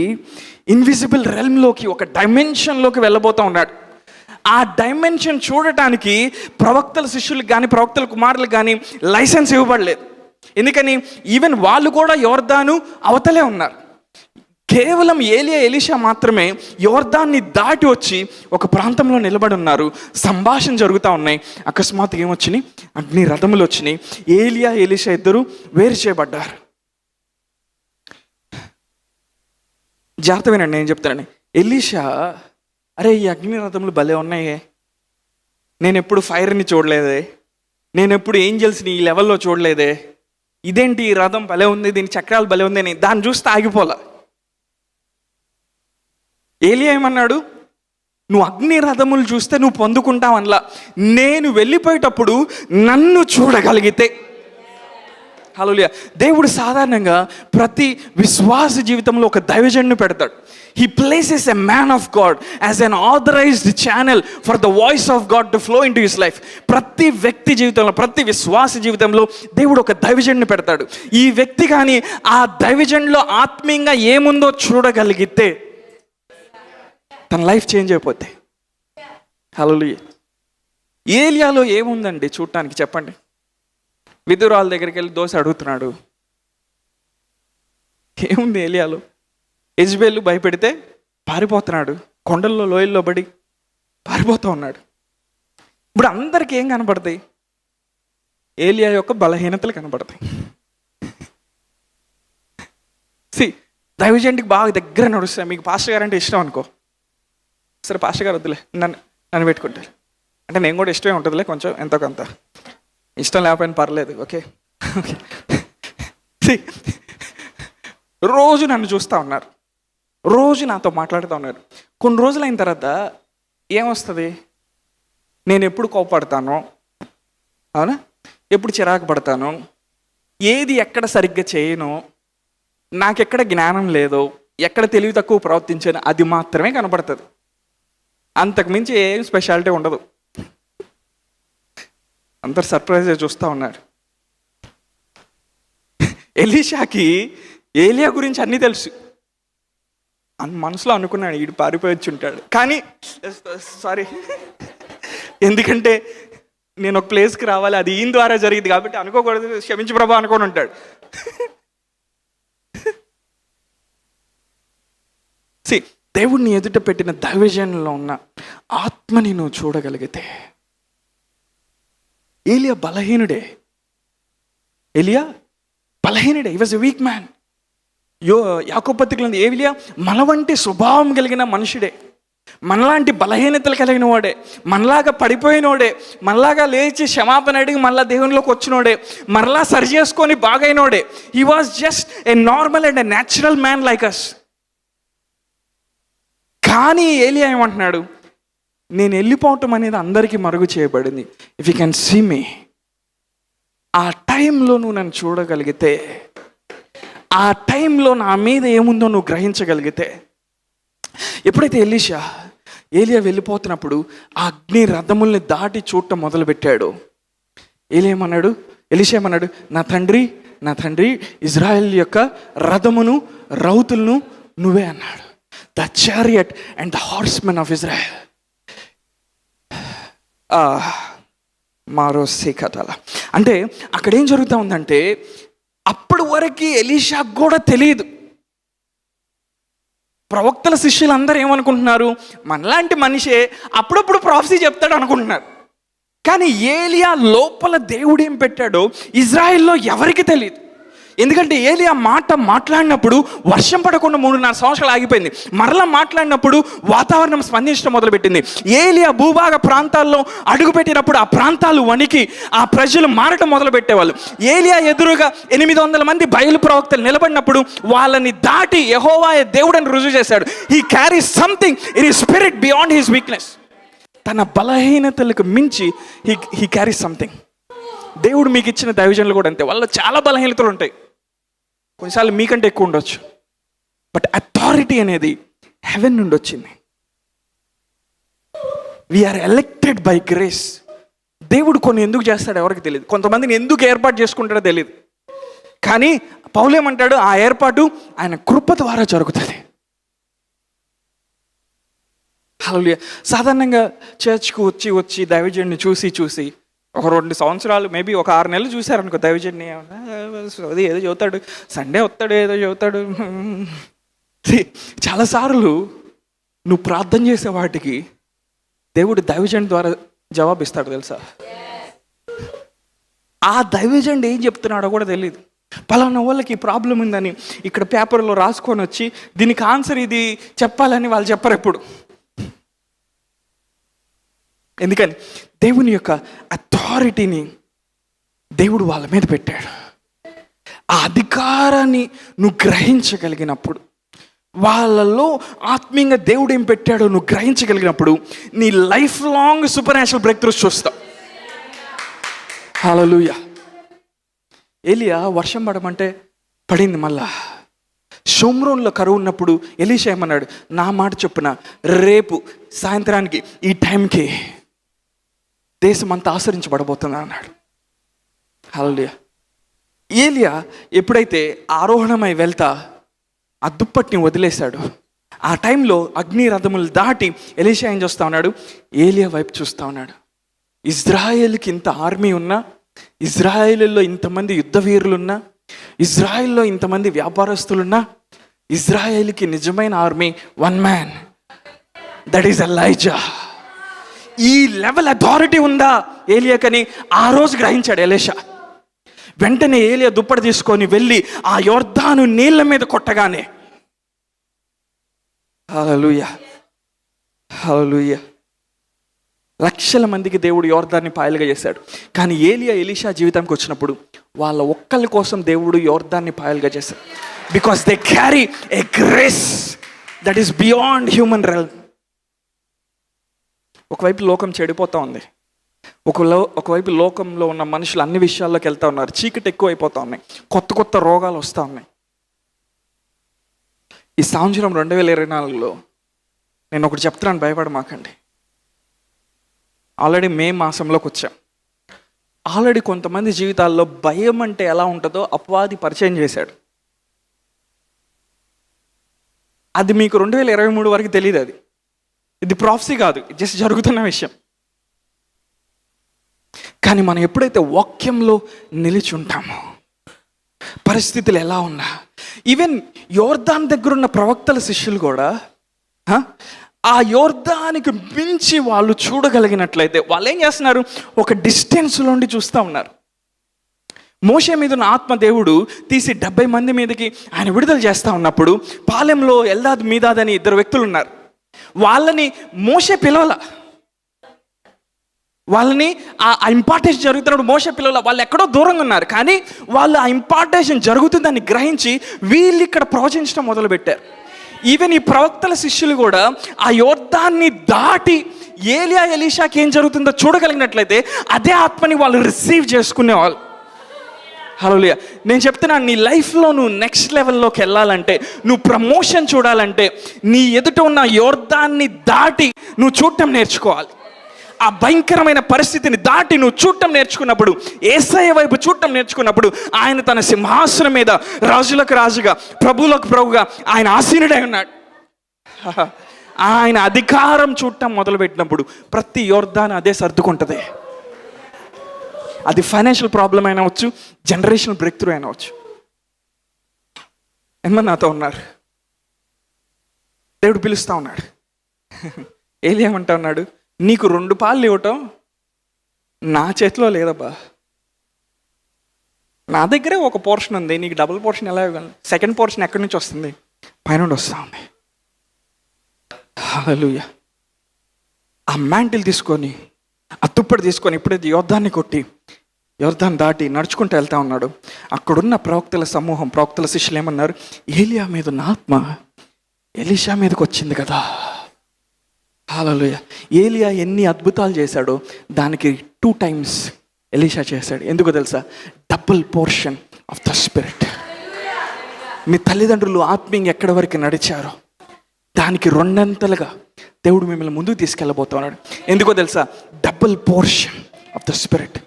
S1: ఇన్విజిబుల్ రెల్మ్లోకి ఒక డైమెన్షన్లోకి వెళ్ళబోతూ ఉన్నాడు. ఆ డైమెన్షన్ చూడటానికి ప్రవక్తల శిష్యులకు కానీ ప్రవక్తల కుమారులకు కానీ లైసెన్స్ ఇవ్వబడలేదు. ఎందుకని? ఈవెన్ వాళ్ళు కూడా యోర్దాను అవతలే ఉన్నారు. కేవలం ఏలియా ఎలీషా మాత్రమే యోర్దాన్ని దాటి వచ్చి ఒక ప్రాంతంలో నిలబడి ఉన్నారు. సంభాషణ జరుగుతూ ఉన్నాయి. అకస్మాత్తుగా ఏమొచ్చినాయి? అగ్ని రథములు వచ్చినాయి. ఏలియా ఎలీషా ఇద్దరు వేరు చేయబడ్డారు. జాగ్రత్త వినండి, నేను చెప్తానని. ఎలీషా, అరే ఈ అగ్ని రథములు భలే ఉన్నాయే, నేను ఎప్పుడు ఫైర్ని చూడలేదే, నేను ఎప్పుడు ఏంజల్స్ని ఈ లెవెల్లో చూడలేదే, ఇదేంటి ఈ రథం భలే ఉంది, దీని చక్రాలు భలే ఉంది అని దాన్ని చూస్తే ఆగిపోలా. ఏలియా ఏమన్నాడు? నువ్వు అగ్ని రథములు చూస్తే నువ్వు పొందుకుంటావనలా, నేను వెళ్ళిపోయేటప్పుడు నన్ను చూడగలిగితే. హల్లెలూయా. దేవుడు సాధారణంగా ప్రతి విశ్వాస జీవితంలో ఒక దైవజనుని పెడతాడు. He places a man of God as an authorized channel for the voice of God to flow into his life. ప్రతి వ్యక్తి జీవితంలో, ప్రతి విశ్వాస జీవితంలో దేవుడు ఒక దైవజనుని పెడతాడు. ఈ వ్యక్తి కానీ ఆ దైవజనులో ఆత్మీయంగా ఏముందో చూడగలిగితే తన లైఫ్ చేంజ్ అయిపోతే. హల్లెలూయా. ఏలియాలో ఏముందండి చూడటానికి చెప్పండి? విధురాల దగ్గరికి వెళ్ళి దోశ అడుగుతున్నాడు. ఏముంది ఏలియాలో? యెజబెలు భయపెడితే పారిపోతున్నాడు, కొండల్లో లోయల్లో పడి పారిపోతూ ఉన్నాడు. ఇప్పుడు అందరికీ ఏం కనపడతాయి? ఏలియా యొక్క బలహీనతలు కనపడతాయి. దైవజనుడికి బాగా దగ్గర నడుస్తాయి. మీకు పాస్టర్ గారు అంటే ఇష్టం అనుకో, సరే పాస్టర్ గారు వద్దులే, నన్ను పెట్టుకుంటారు అంటే నేను కూడా ఇష్టమే ఉంటుందిలే, కొంచెం ఎంతో కొంత ఇష్టం లేకపోయినా పర్లేదు. Okay okay. రోజు నన్ను చూస్తూ ఉన్నారు, రోజు నాతో మాట్లాడుతూ ఉన్నారు. కొన్ని రోజులు అయిన తర్వాత ఏమొస్తుంది? నేను ఎప్పుడు కోపడతానో, అవునా, ఎప్పుడు చిరాకు పడతాను, ఏది ఎక్కడ సరిగ్గా చేయను, నాకెక్కడ జ్ఞానం లేదో, ఎక్కడ తెలివి తక్కువ ప్రవర్తించాను, అది మాత్రమే కనపడుతుంది. అంతకుమించి ఏం స్పెషాలిటీ ఉండదు. అందరు సర్ప్రైజ్గా చూస్తూ ఉన్నారు. ఎలీషాకి ఏలియా గురించి అన్నీ తెలుసు అని మనసులో అనుకున్నాడు, వీడు పారిపోయి వచ్చి ఉంటాడు. కానీ సారీ, ఎందుకంటే నేను ఒక ప్లేస్కి రావాలి, అది ఈయన ద్వారా జరిగింది కాబట్టి అనుకోకూడదు, క్షమించి ప్రభా అనుకొని ఉంటాడు. దేవుడిని ఎదుట పెట్టిన దైవజనంలో ఉన్న ఆత్మని నువ్వు చూడగలిగితే. ఏలియా బలహీనుడే, ఏలియా బలహీనుడే. He was a weak man. యాకోబు పత్రికలో ఏలియా మన వంటి స్వభావం కలిగిన మనుషుడే, మనలాంటి బలహీనతలు కలిగిన వాడే, మనలాగా పడిపోయినోడే, మనలాగా లేచి క్షమాపణ అడిగి మళ్ళా దేవునిలోకి వచ్చినోడే, మరలా సరి చేసుకొని బాగైనోడే. He was just a normal and a natural man like us. కానీ ఏలియా ఏమంటున్నాడు? నేను వెళ్ళిపోవటం అనేది అందరికీ మరుగు చేయబడింది. If you can see me, ఆ టైంలో నువ్వు నన్ను చూడగలిగితే, ఆ టైంలో నా మీద ఏముందో నువ్వు గ్రహించగలిగితే. ఎప్పుడైతే ఏలియా వెళ్ళిపోతున్నప్పుడు ఆ అగ్ని రథముల్ని దాటి చూడటం మొదలుపెట్టాడు. ఎలీషా ఏమన్నాడు? నా తండ్రి ఇజ్రాయెల్ యొక్క రథమును రౌతులను నువ్వే అన్నాడు. The chariot and the horsemen of Israel. మారో సేకతల అంటే అక్కడ ఏం జరుగుతూ ఉందంటే, అప్పటి వరకు ఎలీషాకు కూడా తెలియదు. ప్రవక్తల శిష్యులు అందరూ ఏమనుకుంటున్నారు? మనలాంటి మనిషే అప్పుడప్పుడు ప్రాఫెసీ చెప్తాడు అనుకుంటున్నారు. కానీ ఏలియా లోపల దేవుడు ఏం పెట్టాడో ఇజ్రాయెల్లో ఎవరికి తెలియదు. ఎందుకంటే ఏలియా మాట్లాడినప్పుడు వర్షం పడకుండా 3.5 సంవత్సరాలు ఆగిపోయింది. మరలా మాట్లాడినప్పుడు వాతావరణం స్పందించడం మొదలుపెట్టింది. ఏలియా భూభాగ ప్రాంతాల్లో అడుగుపెట్టినప్పుడు ఆ ప్రాంతాలు వణికి ఆ ప్రజలు మారటం మొదలుపెట్టేవాళ్ళు. ఏలియా ఎదురుగా 800 మంది బయలు ప్రవక్తలు నిలబడినప్పుడు వాళ్ళని దాటి యెహోవా దేవుడని రుజువు చేశాడు. He carries something in his spirit beyond his weakness. తన బలహీనతలకు మించి హీ క్యారీస్ సంథింగ్. దేవుడు మీకు ఇచ్చిన దైవజనులు కూడా అంతే, వాళ్ళలో చాలా బలహీనతలు ఉంటాయి, కొన్నిసార్లు మీకంటే ఎక్కువ ఉండొచ్చు. బట్ అథారిటీ అనేది హెవెన్ నుండి వచ్చింది. We are elected by grace. దేవుడు కొన్ని ఎందుకు చేస్తాడో ఎవరికి తెలియదు, కొంతమందిని ఎందుకు ఏర్పాటు చేసుకుంటాడో తెలియదు. కానీ పౌలు ఏమంటాడు? ఆ ఏర్పాటు ఆయన కృప ద్వారా జరుగుతుంది. హల్లెలూయా. సాధారణంగా చర్చ్కి వచ్చి దైవజనుడిని చూసి ఒక 2 సంవత్సరాలు, మేబీ ఒక 6 నెలలు చూశారనుకో దైవజన్ని, అది ఏదో చదువుతాడు, సండే వస్తాడు, ఏదో చదువుతాడు, చాలాసార్లు నువ్వు ప్రార్థన చేసే వాటికి దేవుడు దైవజన్ ద్వారా జవాబిస్తాడు తెలుసా. ఆ దైవజన్ ఏం చెప్తున్నాడో కూడా తెలియదు. పలానా వాళ్ళకి ప్రాబ్లం ఉందని ఇక్కడ పేపర్లో రాసుకొని వచ్చి దీనికి ఆన్సర్ ఇది చెప్పాలని వాళ్ళు చెప్పరు ఎప్పుడు. ఎందుకని దేవుని యొక్క అథారిటీని దేవుడు వాళ్ళ మీద పెట్టాడు. ఆ అధికారాన్ని నువ్వు గ్రహించగలిగినప్పుడు, వాళ్ళలో ఆత్మీయంగా దేవుడు ఏం పెట్టాడో నువ్వు గ్రహించగలిగినప్పుడు నీ life long super natural break throughs చూస్తావు. హల్లెలూయా. ఏలియా వర్షం పడమంటే పడింది. మళ్ళా షోమ్రోన్లో కరువు ఉన్నప్పుడు ఎలీషా ఏమన్నాడు, నా మాట చొప్పున రేపు సాయంత్రానికి ఈ టైంకి దేశం అంతా ఆచరించబడబోతుంది అన్నాడు. హల్లెలూయా. ఏలియా ఎప్పుడైతే ఆరోహణమై వెళ్తా ఆ దుప్పటిని వదిలేశాడు, ఆ టైంలో అగ్ని రథములు దాటి ఎలీషా ఏం చూస్తా ఉన్నాడు, ఏలియా వైపు చూస్తూ ఉన్నాడు. ఇజ్రాయేల్కి ఇంత ఆర్మీ ఉన్నా, ఇజ్రాయేల్లో ఇంతమంది యుద్ధ వీరులున్నా, ఇజ్రాయెల్లో ఇంతమంది వ్యాపారస్తులున్నా, ఇజ్రాయేల్కి నిజమైన army one man, that is Elijah. ఈ లెవెల్ అథారిటీ ఉందా ఏలియాకని ఆ రోజు గ్రహించాడు ఎలీషా. వెంటనే ఏలియా దుప్పటి తీసుకొని వెళ్ళి ఆ యొర్దాను నీళ్ళ మీద కొట్టగానే, హల్లెలూయా హల్లెలూయా, లక్షల మందికి దేవుడు యొర్దాన్ని పాయలుగా చేశాడు. కానీ ఏలియా ఎలీషా జీవితానికి వచ్చినప్పుడు వాళ్ళ ఒక్కళ్ళ కోసం దేవుడు యొర్దాన్ని పాయలుగా చేశాడు. Because they carry A grace that is beyond human realm. ఒకవైపు లోకం చెడిపోతూ ఉంది, ఒకవైపు లోకంలో ఉన్న మనుషులు అన్ని విషయాల్లోకి వెళ్తూ ఉన్నారు. చీకటి ఎక్కువ అయిపోతూ ఉన్నాయి, కొత్త కొత్త రోగాలు వస్తూ ఉన్నాయి. ఈ సంవత్సరం 2024లో నేను ఒకటి చెప్తున్నాను, భయపడమాకండి. ఆల్రెడీ మే మాసంలోకి వచ్చాం. ఆల్రెడీ కొంతమంది జీవితాల్లో భయం అంటే ఎలా ఉంటుందో అపవాది పరిచయం చేశాడు. అది మీకు 2023 వరకు తెలియదు. ఇది ప్రాఫెసీ కాదు, జస్ట్ జరుగుతున్న విషయం. కానీ మనం ఎప్పుడైతే వాక్యంలో నిలిచి ఉంటామో, పరిస్థితులు ఎలా ఉన్నా, ఈవెన్ యోర్దాన్ దగ్గర ఉన్న ప్రవక్తల శిష్యులు కూడా ఆ యోర్దానికి మించి వాళ్ళు చూడగలిగినట్లయితే వాళ్ళు ఏం చేస్తున్నారు, ఒక డిస్టెన్స్లో ఉండి చూస్తూ ఉన్నారు. మోషే మీద ఉన్న ఆత్మ దేవుడు తీసి 70 మంది మీదకి ఆయన విడుదల చేస్తూ ఉన్నప్పుడు పాలెంలో ఎల్దాద్ మీదాద్ అని 2 వ్యక్తులు ఉన్నారు. వాళ్ళని మోషే పిలవల, వాళ్ళని ఆ ఇంపార్టేషన్ జరుగుతున్నప్పుడు మోషే పిలవల. వాళ్ళు ఎక్కడో దూరంగా ఉన్నారు, కానీ వాళ్ళు ఆ ఇంపార్టేషన్ జరుగుతుందని గ్రహించి వీళ్ళు ఇక్కడ ప్రవచించడం మొదలుపెట్టారు. ఈవెన్ ఈ ప్రవక్తల శిష్యులు కూడా ఆ యోర్దాన్ని దాటి ఏలియా ఎలీషాకి ఏం జరుగుతుందో చూడగలిగినట్లయితే అదే ఆత్మని వాళ్ళు రిసీవ్ చేసుకునేవాళ్ళు. హల్లెలూయా. నేను చెప్తున్నాను, నీ లైఫ్లో నువ్వు నెక్స్ట్ లెవెల్లోకి వెళ్ళాలంటే, నువ్వు ప్రమోషన్ చూడాలంటే, నీ ఎదుట ఉన్న యోర్దాన్ని దాటి నువ్వు చూడటం నేర్చుకోవాలి. ఆ భయంకరమైన పరిస్థితిని దాటి నువ్వు చూడటం నేర్చుకున్నప్పుడు, యేసయ్య వైపు చూడటం నేర్చుకున్నప్పుడు, ఆయన తన సింహాసనం మీద రాజులకు రాజుగా, ప్రభువులకు ప్రభుగా ఆయన ఆసీనుడై ఉన్నాడు. ఆయన అధికారం చూడటం మొదలుపెట్టినప్పుడు ప్రతి యోర్దాన్ అదే సర్దుకుంటుంది. అది ఫైనాన్షియల్ ప్రాబ్లం అయినా అవచ్చు, జనరేషనల్ బ్రేక్ త్రూ అయినా అవచ్చు. ఏమన్నా నాతో ఉన్నారు? దేవుడు పిలుస్తూ ఉన్నాడు. ఏలియా ఉన్నాడు, నీకు 2 పాలు ఇవ్వటం నా చేతిలో లేదబ్బా, నా దగ్గరే ఒక పోర్షన్ ఉంది, నీకు డబుల్ పోర్షన్ ఎలా ఇవ్వగలను? సెకండ్ పోర్షన్ ఎక్కడి నుంచి వస్తుంది? పైనుండి వస్తూ ఉంది. హల్లెలూయా. ఆ మ్యాంటిల్ తీసుకొని, ఆ తుప్పటి తీసుకొని ఎప్పుడైతే యోర్దాన్ని కొట్టి యోర్దాన్ని దాటి నడుచుకుంటూ వెళ్తా ఉన్నాడు, అక్కడున్న ప్రవక్తల సమూహం, ప్రవక్తల శిష్యులు ఏమన్నారు, ఏలియా మీద ఉన్న ఆత్మ ఎలీషా మీదకి వచ్చింది కదా. హల్లెలూయా. ఏలియా ఎన్ని అద్భుతాలు చేశాడో దానికి 2 times ఎలీషా చేశాడు. ఎందుకో తెలుసా? Double portion of the spirit. మీ తల్లిదండ్రులు ఆత్మీయంగా ఎక్కడి వరకు నడిచారో దానికి 2 దేవుడు మిమ్మల్ని ముందుకు తీసుకెళ్ళబోతున్నాడు. ఎందుకో తెలుసా? Double portion of the spirit.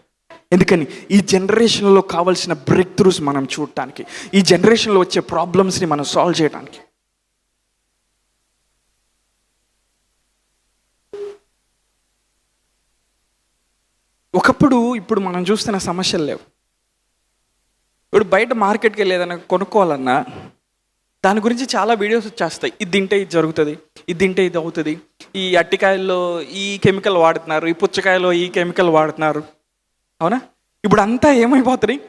S1: ఎందుకని? ఈ జనరేషన్లో కావాల్సిన బ్రేక్ త్రూస్ మనం చూడటానికి, ఈ జనరేషన్లో వచ్చే ప్రాబ్లమ్స్ని మనం సాల్వ్ చేయడానికి. ఒకప్పుడు ఇప్పుడు మనం చూస్తున్న సమస్యలు లేవు. ఇప్పుడు బయట మార్కెట్కి వెళ్ళి ఏదైనా కొనుక్కోవాలన్నా దాని గురించి చాలా వీడియోస్ వచ్చేస్తాయి. ఇది తింటే ఇది జరుగుతుంది, ఇది తింటే ఇది అవుతుంది, ఈ అట్టికాయల్లో ఈ కెమికల్ వాడుతున్నారు, ఈ పుచ్చకాయలో ఈ కెమికల్ వాడుతున్నారు. అవునా? ఇప్పుడు అంతా ఏమైపోతున్నాయి?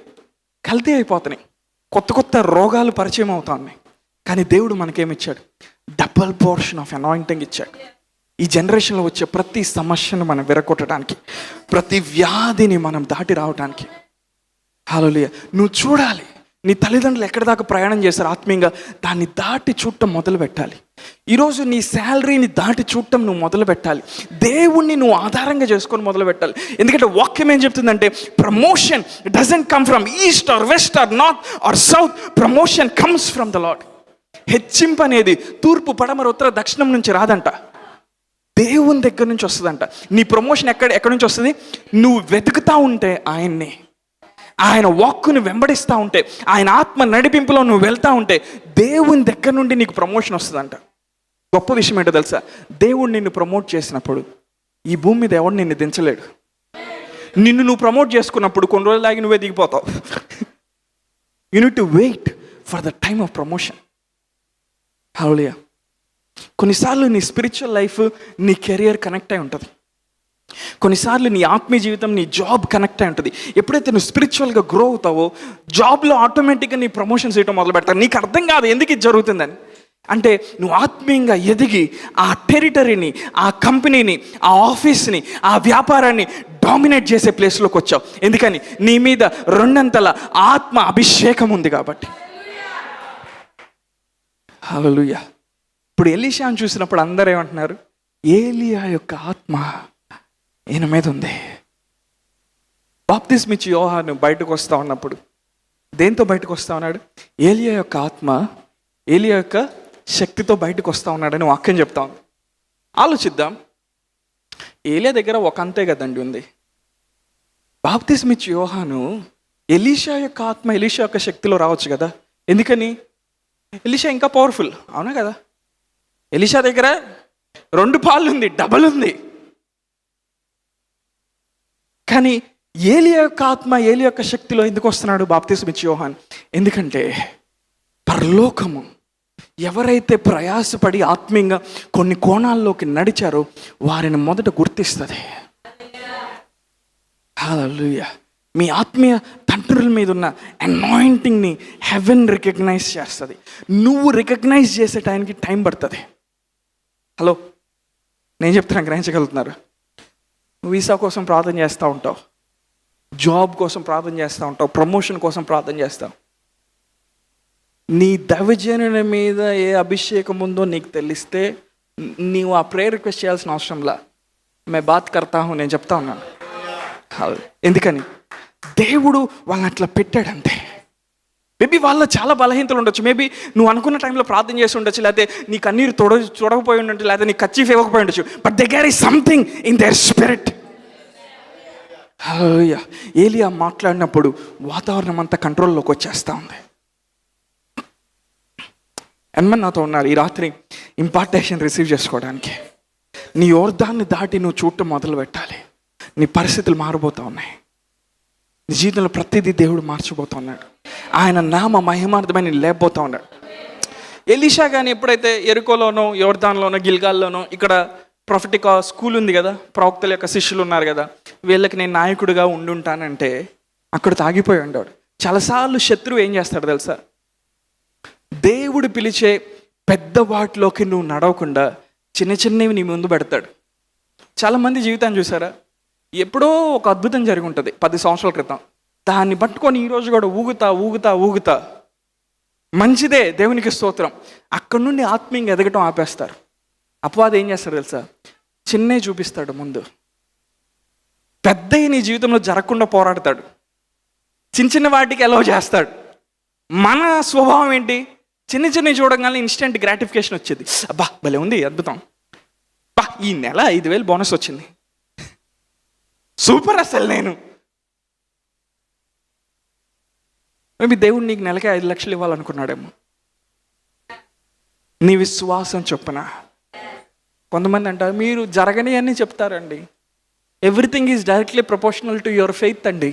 S1: కల్తీ అయిపోతున్నాయి. కొత్త కొత్త రోగాలు పరిచయం అవుతా ఉన్నాయి. కానీ దేవుడు మనకేమిచ్చాడు? డబుల్ పోర్షన్ ఆఫ్ అనాయింటింగ్ ఇచ్చాడు. ఈ జనరేషన్లో వచ్చే ప్రతి సమస్యను మనం విరగొట్టడానికి, ప్రతి వ్యాధిని మనం దాటి రావడానికి. హల్లెలూయా. నువ్వు చూడాలి, నీ తల్లిదండ్రులు ఎక్కడి దాకా ప్రయాణం చేస్తారు ఆత్మీయంగా, దాన్ని దాటి చూడటం మొదలు పెట్టాలి. ఈరోజు నీ శాలరీని దాటి చూడటం నువ్వు మొదలు పెట్టాలి. దేవుణ్ణి నువ్వు ఆధారంగా చేసుకొని మొదలు పెట్టాలి. ఎందుకంటే వాక్యం ఏం చెప్తుందంటే, promotion doesn't come from east or west or north or south, promotion comes from the Lord. హెచ్చింపు అనేది తూర్పు పడమర ఉత్తర దక్షిణం నుంచి రాదంట, దేవుని దగ్గర నుంచి వస్తుందంట. నీ ప్రమోషన్ ఎక్కడి నుంచి వస్తుంది? నువ్వు వెతుకుతా ఉంటే ఆయన్ని, ఆయన వాక్కుని వెంబడిస్తూ ఉంటే, ఆయన ఆత్మ నడిపింపులో నువ్వు వెళ్తూ ఉంటే దేవుని దగ్గర నుండి నీకు ప్రమోషన్ వస్తుందంట. గొప్ప విషయం ఏంటో తెలుసా? దేవుడు నిన్ను ప్రమోట్ చేసినప్పుడు ఈ భూమి మీద ఎవడు నిన్ను దించలేడు. నిన్ను నువ్వు ప్రమోట్ చేసుకున్నప్పుడు కొన్ని రోజులు ఆగి నువ్వే దిగిపోతావు. You need to wait for the time of promotion. Hallelujah. కొన్నిసార్లు నీ స్పిరిచువల్ లైఫ్, నీ కెరియర్ కనెక్ట్ అయి ఉంటుంది. కొన్నిసార్లు నీ ఆత్మీయ జీవితం, నీ జాబ్ కనెక్ట్ అయి ఉంటుంది. ఎప్పుడైతే నువ్వు స్పిరిచువల్గా గ్రో అవుతావో జాబ్లో ఆటోమేటిక్గా నీ ప్రమోషన్స్ చేయడం మొదలు పెడతావు. నీకు అర్థం కాదు ఎందుకు ఇది జరుగుతుందని. అంటే నువ్వు ఆత్మీయంగా ఎదిగి ఆ టెరిటరీని, ఆ కంపెనీని, ఆ ఆఫీస్ని, ఆ వ్యాపారాన్ని డామినేట్ చేసే ప్లేస్లోకి వచ్చావు. ఎందుకని? నీ మీద రెండంతల ఆత్మ అభిషేకం ఉంది కాబట్టి. హల్లెలూయా. ఇప్పుడు ఎలీషాను చూసినప్పుడు అందరూ ఏమంటున్నారు? ఏలియా యొక్క ఆత్మ ఈయన మీద ఉంది. బాప్తిస్మిచ్చి యోహాను బయటకు వస్తూ ఉన్నప్పుడు దేంతో బయటకు వస్తూ ఉన్నాడు? ఏలియా యొక్క ఆత్మ, ఏలియా యొక్క శక్తితో బయటకు వస్తూ ఉన్నాడని వాక్యం చెప్తా ఉంది. ఆలోచిద్దాం. ఏలియా దగ్గర ఒక అంతే కదండి ఉంది. బాప్తిస్మిచ్చి యోహాను ఎలీషా యొక్క ఆత్మ, ఎలీషా యొక్క శక్తిలో రావచ్చు కదా. ఎందుకని? ఎలీషా ఇంకా పవర్ఫుల్, అవునా కదా? ఎలీషా దగ్గర 2 పాలు ఉంది, డబల్ ఉంది. కానీ ఏలియా యొక్క ఆత్మ, ఏలియా యొక్క శక్తిలో ఎందుకు వస్తున్నాడు బాప్తిస్మిచ్చి యోహాన్? ఎందుకంటే పరలోకము ఎవరైతే ప్రయాసపడి ఆత్మీయంగా కొన్ని కోణాల్లోకి నడిచారో వారిని మొదట గుర్తిస్తుంది. హల్లెలూయా. మీ ఆత్మీయ తండ్రుల మీద ఉన్న అనాయింటింగ్ని హెవెన్ రికగ్నైజ్ చేస్తుంది. నువ్వు రికగ్నైజ్ చేసే టైం పడుతుంది. హలో, నేను చెప్తున్నా, గ్రహించగలుగుతున్నారు? వీసా కోసం ప్రార్థన చేస్తూ ఉంటావు, జాబ్ కోసం ప్రార్థన చేస్తూ ఉంటావు, ప్రమోషన్ కోసం ప్రార్థన చేస్తావు. నీ దైవజనుని మీద ఏ అభిషేకం ఉందో నీకు తెలిస్తే నీవు ఆ ప్రేయర్ రిక్వెస్ట్ చేయాల్సిన అవసరంలా. మే బాత్ కర్తా హూ, నేను చెప్తా ఉన్నాను. ఎందుకని? దేవుడు వాళ్ళని అట్లా పెట్టాడంతే. మేబీ వాళ్ళ చాలా బలహీనతలు ఉండొచ్చు. మేబీ నువ్వు అనుకున్న టైంలో ప్రార్థన చేసి ఉండొచ్చు, లేకపోతే నీ కన్నీరు చూడకపోయి ఉండొచ్చు, లేకపోతే నీ కచ్చీఫ్ ఇవ్వకపోయి ఉండొచ్చు. But they carry something in their spirit. Hallelujah. ఏలియా మాట్లాడినప్పుడు వాతావరణం అంతా కంట్రోల్లోకి వచ్చేస్తూ ఉంది. ఎన్మన్ నాతో ఉన్నారు ఈ రాత్రి ఇంపార్టేషన్ రిసీవ్ చేసుకోవడానికి. నీ యోర్దాన్ని దాటి నువ్వు చూడటం మొదలు పెట్టాలి. నీ పరిస్థితులు మారిపోతూ ఉన్నాయి. నీ జీవితంలో ప్రతిదీ దేవుడు మార్చిపోతున్నాడు. ఆయన నామ మహిమార్థమని లేకపోతూ ఉన్నాడు. ఎలీషా కానీ ఎప్పుడైతే ఎరుకోలోనో, యోర్దాన్లోనో, గిల్గాల్లోనో, ఇక్కడ ప్రొఫెటిక్ స్కూల్ ఉంది కదా, ప్రవక్తల యొక్క శిష్యులు ఉన్నారు కదా, వీళ్ళకి నేను నాయకుడిగా ఉండుంటానంటే అక్కడ తాగిపోయి ఉండేవాడు. చాలాసార్లు శత్రువు ఏం చేస్తాడు తెలుసా? దేవుడు పిలిచే పెద్ద వాటిలోకి నువ్వు నడవకుండా చిన్న చిన్నవి నీ ముందు పెడతాడు. చాలామంది జీవితాన్ని చూసారా? ఎప్పుడో ఒక అద్భుతం జరిగి ఉంటుంది 10 సంవత్సరాల క్రితం, దాన్ని పట్టుకొని ఈరోజు కూడా ఊగుతా మంచిదే, దేవునికి స్తోత్రం. అక్కడి నుండి ఆత్మీయంగా ఎదగటం ఆపేస్తారు. అపవాది ఏం చేస్తాడు తెలుసా? చిన్నే చూపిస్తాడు ముందు, పెద్దవి నీ జీవితంలో జరగకుండా పోరాడతాడు, చిన్న వాటికి ఎలవ్ చేస్తాడు. మన స్వభావం ఏంటి? చిన్నవి చూడగానే ఇన్స్టెంట్ గ్రాటిఫికేషన్ వచ్చేది. అబ్బా భలే ఉంది, అద్భుతం, బా ఈ నెల 5,000 బోనస్ వచ్చింది, సూపర్, అసలు నేను మేబీ దేవుడు నీకు నెలకే 5 లక్షలు ఇవ్వాలనుకున్నాడేమో. నీ విశ్వాసం చొప్పున. కొంతమంది అంటారు మీరు జరగని అని చెప్తారండి. Everything is directly proportional to your faith అండి.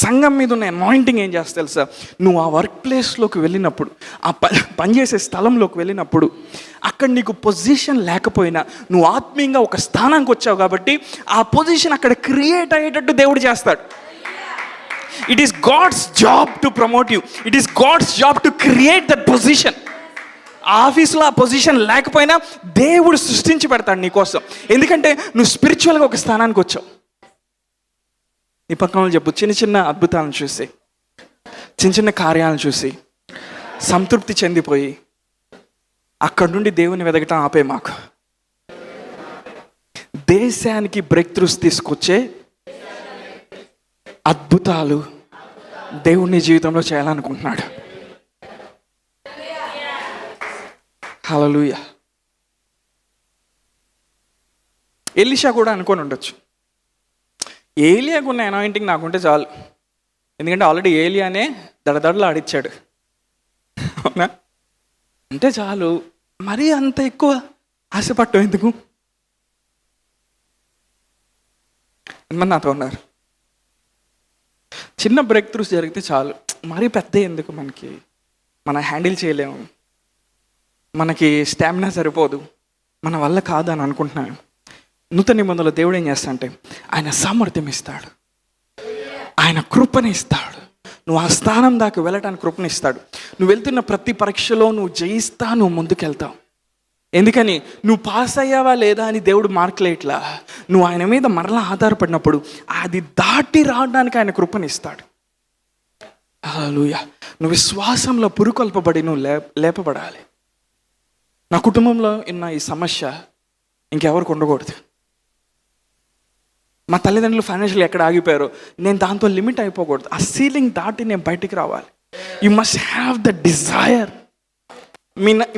S1: సంఘం మీద ఉన్న అనాయింటింగ్ ఏం చేస్తా తెలుసా, నువ్వు ఆ వర్క్ ప్లేస్లోకి వెళ్ళినప్పుడు, ఆ పనిచేసే స్థలంలోకి వెళ్ళినప్పుడు, అక్కడ నీకు పొజిషన్ లేకపోయినా నువ్వు ఆత్మీయంగా ఒక స్థానానికి వచ్చావు కాబట్టి ఆ పొజిషన్ అక్కడ క్రియేట్ అయ్యేటట్టు దేవుడు చేస్తాడు. It is God's job to promote you, it is God's job to create that position. ఆఫీస్లో ఆ పొజిషన్ లేకపోయినా దేవుడు సృష్టించి పెడతాడు నీ కోసం, ఎందుకంటే నువ్వు స్పిరిచువల్గా ఒక స్థానానికి వచ్చావు. ఈ పక్కన చెప్పు, చిన్న చిన్న అద్భుతాలను చూసి, చిన్న చిన్న కార్యాలను చూసి సంతృప్తి చెందిపోయి అక్కడి నుండి దేవుని వెదగటం ఆపే మాకు. దేశానికి బ్రేక్ త్రూస్ తీసుకొచ్చే అద్భుతాలు దేవుని జీవితంలో చేయాలనుకుంటున్నాడు. హల్లెలూయా. ఎలీషా కూడా అనుకొని ఉండొచ్చు, ఏలియాకు ఉన్న అనాయింటింగ్ నాకుంటే చాలు, ఎందుకంటే ఆల్రెడీ ఏలియానే దడదడలు ఆడిచ్చాడు, అవునా? అంటే చాలు, మరీ అంత ఎక్కువ ఆశపడటం ఎందుకు? ఎంతమంది నాతో ఉన్నారు? చిన్న బ్రేక్ త్రూస్ జరిగితే చాలు, మరీ పెద్ద ఎందుకు? మనం హ్యాండిల్ చేయలేము, మనకి స్టామినా సరిపోదు, మన వల్ల కాదు అని అనుకుంటున్నాను. నూతన నిబంధనలో దేవుడు ఏం చేస్తా అంటే ఆయన సామర్థ్యం ఇస్తాడు, ఆయన కృపని ఇస్తాడు. నువ్వు ఆ స్థానం దాకా వెళ్ళటానికి కృపని ఇస్తాడు. నువ్వు వెళ్తున్న ప్రతి పరీక్షలో నువ్వు జయిస్తా, నువ్వు ముందుకెళ్తావు. ఎందుకని? నువ్వు పాస్ అయ్యావా లేదా అని దేవుడు మార్కులే, ఇట్లా నువ్వు ఆయన మీద మరలా ఆధారపడినప్పుడు అది దాటి రావడానికి ఆయన కృపని ఇస్తాడు. హల్లెలూయా. నువ్వు విశ్వాసంలో పురుకొల్పబడి నువ్వు లేపబడాలి. నా కుటుంబంలో ఉన్న ఈ సమస్య ఇంకెవరికి ఉండకూడదు. మా తల్లిదండ్రులు ఫైనాన్షియల్ ఎక్కడ ఆగిపోయారో నేను దాంతో లిమిట్ అయిపోకూడదు. ఆ సీలింగ్ దాటి నేను బయటికి రావాలి. You must have the desire.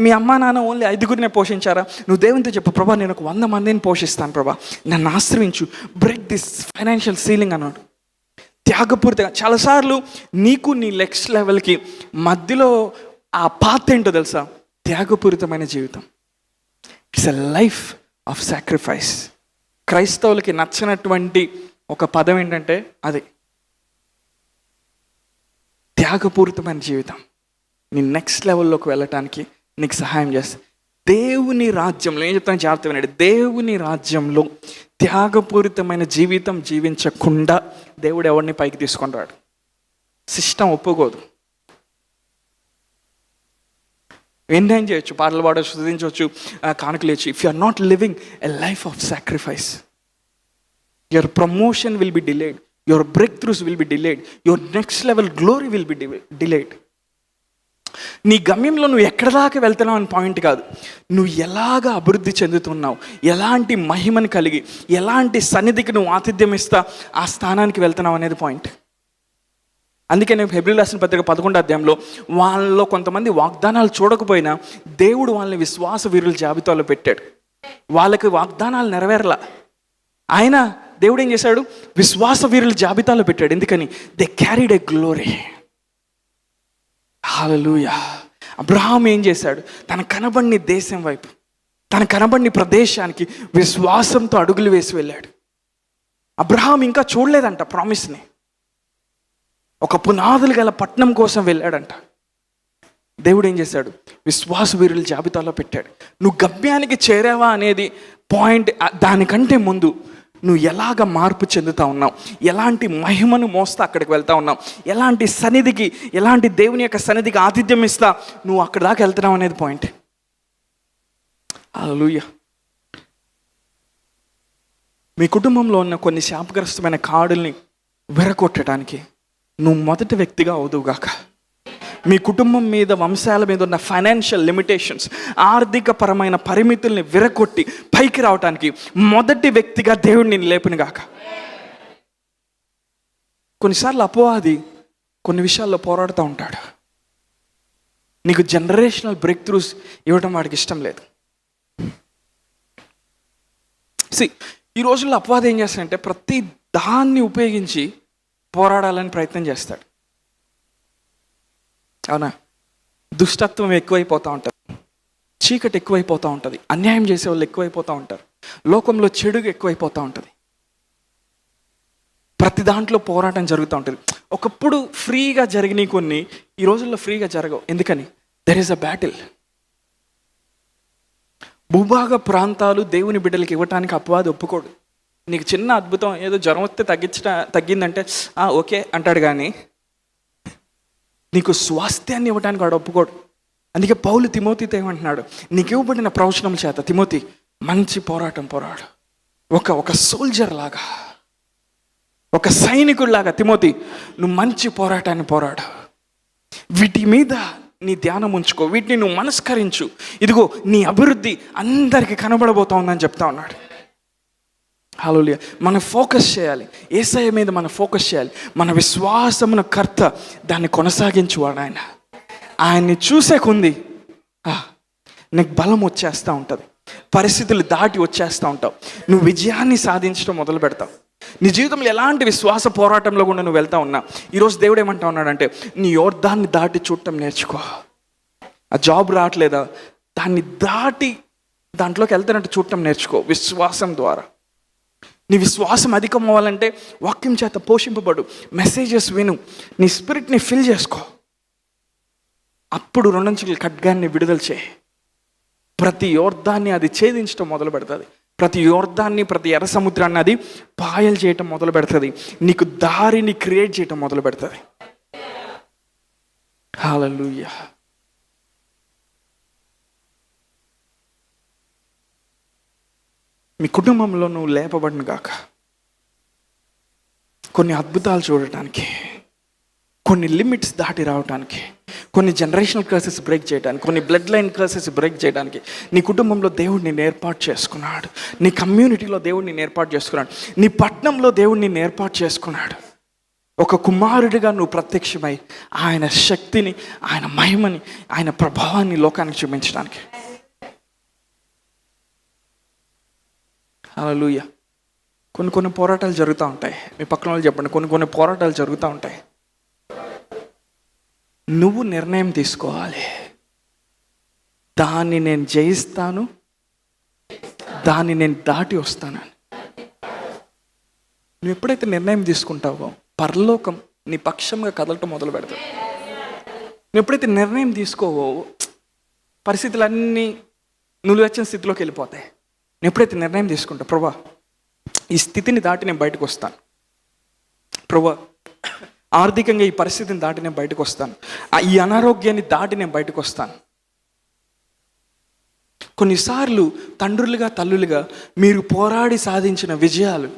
S1: మీ అమ్మా నాన్న ఓన్లీ 5గురినే పోషించారా? నువ్వు దేవునితో చెప్పు, ప్రభా నేను ఒక 100 మందిని పోషిస్తాను, ప్రభా నన్ను ఆశ్రయించు, బ్రేక్ దిస్ ఫైనాన్షియల్ సీలింగ్ అన్నాడు. త్యాగపూరితంగా చాలాసార్లు నీకు నీ నెక్స్ట్ లెవెల్కి మధ్యలో ఆ పాత ఏంటో తెలుసా? త్యాగపూరితమైన జీవితం. It's a life of sacrifice. క్రైస్తవులకి నచ్చినటువంటి ఒక పదం ఏంటంటే అది త్యాగపూరితమైన జీవితం. నీ నెక్స్ట్ లెవెల్లోకి వెళ్ళటానికి నీకు సహాయం చేస్తుంది. దేవుని రాజ్యంలో ఏం చెప్తాను జాగ్రత్త వినండి. దేవుని రాజ్యంలో త్యాగపూరితమైన జీవితం జీవించకుండా దేవుడు ఎవరిని పైకి తీసుకొని రాడు. సిస్టమ్ ఒప్పుకోదు. ఎంజాయ్ చేయొచ్చు, పాటలు పాడవచ్చు, స్తుతించవచ్చు, కానుకలు ఇచ్చు. If you are not living a life of sacrifice, your promotion will be delayed, your breakthroughs will be delayed, your next level glory will be delayed. నీ గమ్యంలో నువ్వు ఎక్కడ దాకా వెళ్తున్నావు అని పాయింట్ కాదు, నువ్వు ఎలాగ అభివృద్ధి చెందుతున్నావు, ఎలాంటి మహిమను కలిగి, ఎలాంటి సన్నిధికి నువ్వు ఆతిథ్యం ఇస్తా ఆ స్థానానికి వెళ్తున్నావు అనేది పాయింట్. అందుకే నేను హెబ్రీయులకు రాసిన పత్రిక 11వ అధ్యాయంలో వాళ్ళలో కొంతమంది వాగ్దానాలు చూడకపోయినా దేవుడు వాళ్ళని విశ్వాస వీరుల జాబితాలో పెట్టాడు. వాళ్ళకి వాగ్దానాలు నెరవేరలా, ఆయన దేవుడు ఏం చేశాడు? విశ్వాస వీరుల జాబితాలో పెట్టాడు. ఎందుకని? They carried a glory. Hallelujah. Abraham ఏం చేశాడు? తన కనబడిన దేశం వైపు, తన కనబడిన ప్రదేశానికి విశ్వాసంతో అడుగులు వేసి వెళ్ళాడు. అబ్రహాం ఇంకా చూడలేదంట ప్రామిస్ని. ఒక పునాదులు గల పట్టణం కోసం వెళ్ళాడంట. దేవుడు ఏం చేశాడు? విశ్వాస వీరుల జాబితాలో పెట్టాడు. నువ్వు గమ్యానికి చేరావా అనేది పాయింట్. దానికంటే ముందు నువ్వు ఎలాగ మార్పు చెందుతా ఉన్నావు, ఎలాంటి మహిమను మోస్తా అక్కడికి వెళ్తా ఉన్నావు, ఎలాంటి సన్నిధికి, ఎలాంటి దేవుని యొక్క సన్నిధికి ఆతిథ్యం ఇస్తా నువ్వు అక్కడ దాకా వెళ్తున్నావు అనేది పాయింట్. హల్లెలూయా. మీ కుటుంబంలో ఉన్న కొన్ని శాపగ్రస్తమైన కాడుల్ని విరగొట్టడానికి నువ్వు మొదటి వ్యక్తిగా అవుదువుగాక. మీ కుటుంబం మీద, వంశాల మీద ఉన్న ఫైనాన్షియల్ లిమిటేషన్స్, ఆర్థిక పరమైన పరిమితుల్ని విరగొట్టి పైకి రావడానికి మొదటి వ్యక్తిగా దేవుడు నిన్ను లేపునుగాక. కొన్నిసార్లు అపవాది కొన్ని విషయాల్లో పోరాడుతూ ఉంటాడు. నీకు జనరేషనల్ బ్రేక్ త్రూస్ ఇవ్వడం వాడికి ఇష్టం లేదు. ఈ రోజుల్లో అపవాది ఏం చేస్తాడంటే ప్రతి దాన్ని ఉపయోగించి పోరాడాలని ప్రయత్నం చేస్తాడు. అవునా? దుష్టత్వం ఎక్కువైపోతూ ఉంటుంది, చీకటి ఎక్కువైపోతూ ఉంటుంది, అన్యాయం చేసే వాళ్ళు ఎక్కువైపోతూ ఉంటారు, లోకంలో చెడుగు ఎక్కువైపోతూ ఉంటుంది. ప్రతి దాంట్లో పోరాటం జరుగుతూ ఉంటుంది. ఒకప్పుడు ఫ్రీగా జరిగినాయి కొన్ని, ఈ రోజుల్లో ఫ్రీగా జరగవు. ఎందుకని? There is a battle. భూభాగ ప్రాంతాలు దేవుని బిడ్డలకి ఇవ్వటానికి అపవాది ఒప్పుకోడు. నీకు చిన్న అద్భుతం, ఏదో జ్వరం వస్తే తగ్గిందంటే ఓకే అంటాడు, కానీ నీకు స్వాస్థ్యాన్ని ఇవ్వడానికి వాడు ఒప్పుకోడు. అందుకే పౌలు తిమోతితో ఏమంటున్నాడు? నీకు ఇవ్వబడిన ప్రవచనం చేత తిమోతి మంచి పోరాటం పోరాడు. ఒక సోల్జర్ లాగా, ఒక సైనికుడిలాగా తిమోతి నువ్వు మంచి పోరాటాన్ని పోరాడు. వీటి మీద నీ ధ్యానం ఉంచుకో, వీటిని నువ్వు మనస్కరించు. ఇదిగో నీ అభివృద్ధి అందరికీ కనబడబోతా ఉందని చెప్తా ఉన్నాడు. హల్లెలూయా. మనం ఫోకస్ చేయాలి, యేసయ్య మీద మనం ఫోకస్ చేయాలి. మన విశ్వాసమున కర్త, దాన్ని కొనసాగించువాడు ఆయన. ఆయన్ని చూసే కొంది నీకు బలం వచ్చేస్తూ ఉంటుంది, పరిస్థితులు దాటి వచ్చేస్తూ ఉంటావు, నువ్వు విజయాన్ని సాధించడం మొదలు పెడతావు. నీ జీవితంలో ఎలాంటి విశ్వాస పోరాటంలో కూడా నువ్వు వెళ్తా ఉన్నా, ఈరోజు దేవుడు ఏమంటా ఉన్నాడంటే నీ యోర్దాన్ని దాటి చూడటం నేర్చుకో. ఆ జాబ్ రావట్లేదా, దాన్ని దాటి దాంట్లోకి వెళ్తానంటే చూడటం నేర్చుకో. విశ్వాసం ద్వారా నీ విశ్వాసం అధికం అవ్వాలంటే వాక్యం చేత పోషింపబడు, మెసేజెస్ విను, నీ స్పిరిట్ని ఫిల్ చేసుకో. అప్పుడు 2 అంచుల ఖడ్గాన్ని విడుదల చేయి. ప్రతి యోర్దాన్ని అది ఛేదించడం మొదలు పెడుతుంది. ప్రతి యోర్దాన్ని, ప్రతి ఎర్ర సముద్రాన్ని అది పాయలు చేయటం మొదలు పెడుతుంది. నీకు దారిని క్రియేట్ చేయటం మొదలు పెడుతుంది. హల్లెలూయా. మీ కుటుంబంలో నువ్వు లేపబడిన గాక, కొన్ని అద్భుతాలు చూడటానికి, కొన్ని లిమిట్స్ దాటి రావడానికి, కొన్ని జనరేషనల్ కర్సెస్ బ్రేక్ చేయడానికి, కొన్ని బ్లడ్ లైన్ కర్సెస్ బ్రేక్ చేయడానికి నీ కుటుంబంలో దేవుడు నిన్ను ఏర్పాటు చేసుకున్నాడు. నీ కమ్యూనిటీలో దేవుడు నిన్ను ఏర్పాటు చేసుకున్నాడు. నీ పట్టణంలో దేవుడు నిన్ను ఏర్పాటు చేసుకున్నాడు. ఒక కుమారుడిగా నువ్వు ప్రత్యక్షమై ఆయన శక్తిని, ఆయన మహిమని, ఆయన ప్రభావాన్ని లోకానికి చూపించడానికి. హల్లెలూయా. కొన్ని పోరాటాలు జరుగుతూ ఉంటాయి. మీ పక్కన వాళ్ళు చెప్పండి, కొన్ని పోరాటాలు జరుగుతూ ఉంటాయి. నువ్వు నిర్ణయం తీసుకోవాలి, దాన్ని నేను జయిస్తాను, దాన్ని నేను దాటి వస్తాను. నువ్వు ఎప్పుడైతే నిర్ణయం తీసుకుంటావో పరలోకం నీ పక్షంగా కదలటం మొదలు పెడతావు. నువ్వు ఎప్పుడైతే నిర్ణయం తీసుకోవో పరిస్థితులన్నీ నువ్వు వచ్చిన స్థితిలోకి వెళ్ళిపోతాయి. నువ్వు ఎప్పుడైతే నిర్ణయం తీసుకుంటావు, ప్రభా ఈ స్థితిని దాటి నేను బయటకు వస్తాను, ప్రభా ఆర్థికంగా ఈ పరిస్థితిని దాటి నేను బయటకు వస్తాను, ఈ అనారోగ్యాన్ని దాటి నేను బయటకు వస్తాను. కొన్నిసార్లు తండ్రులుగా, తల్లులుగా మీరు పోరాడి సాధించిన విజయాలు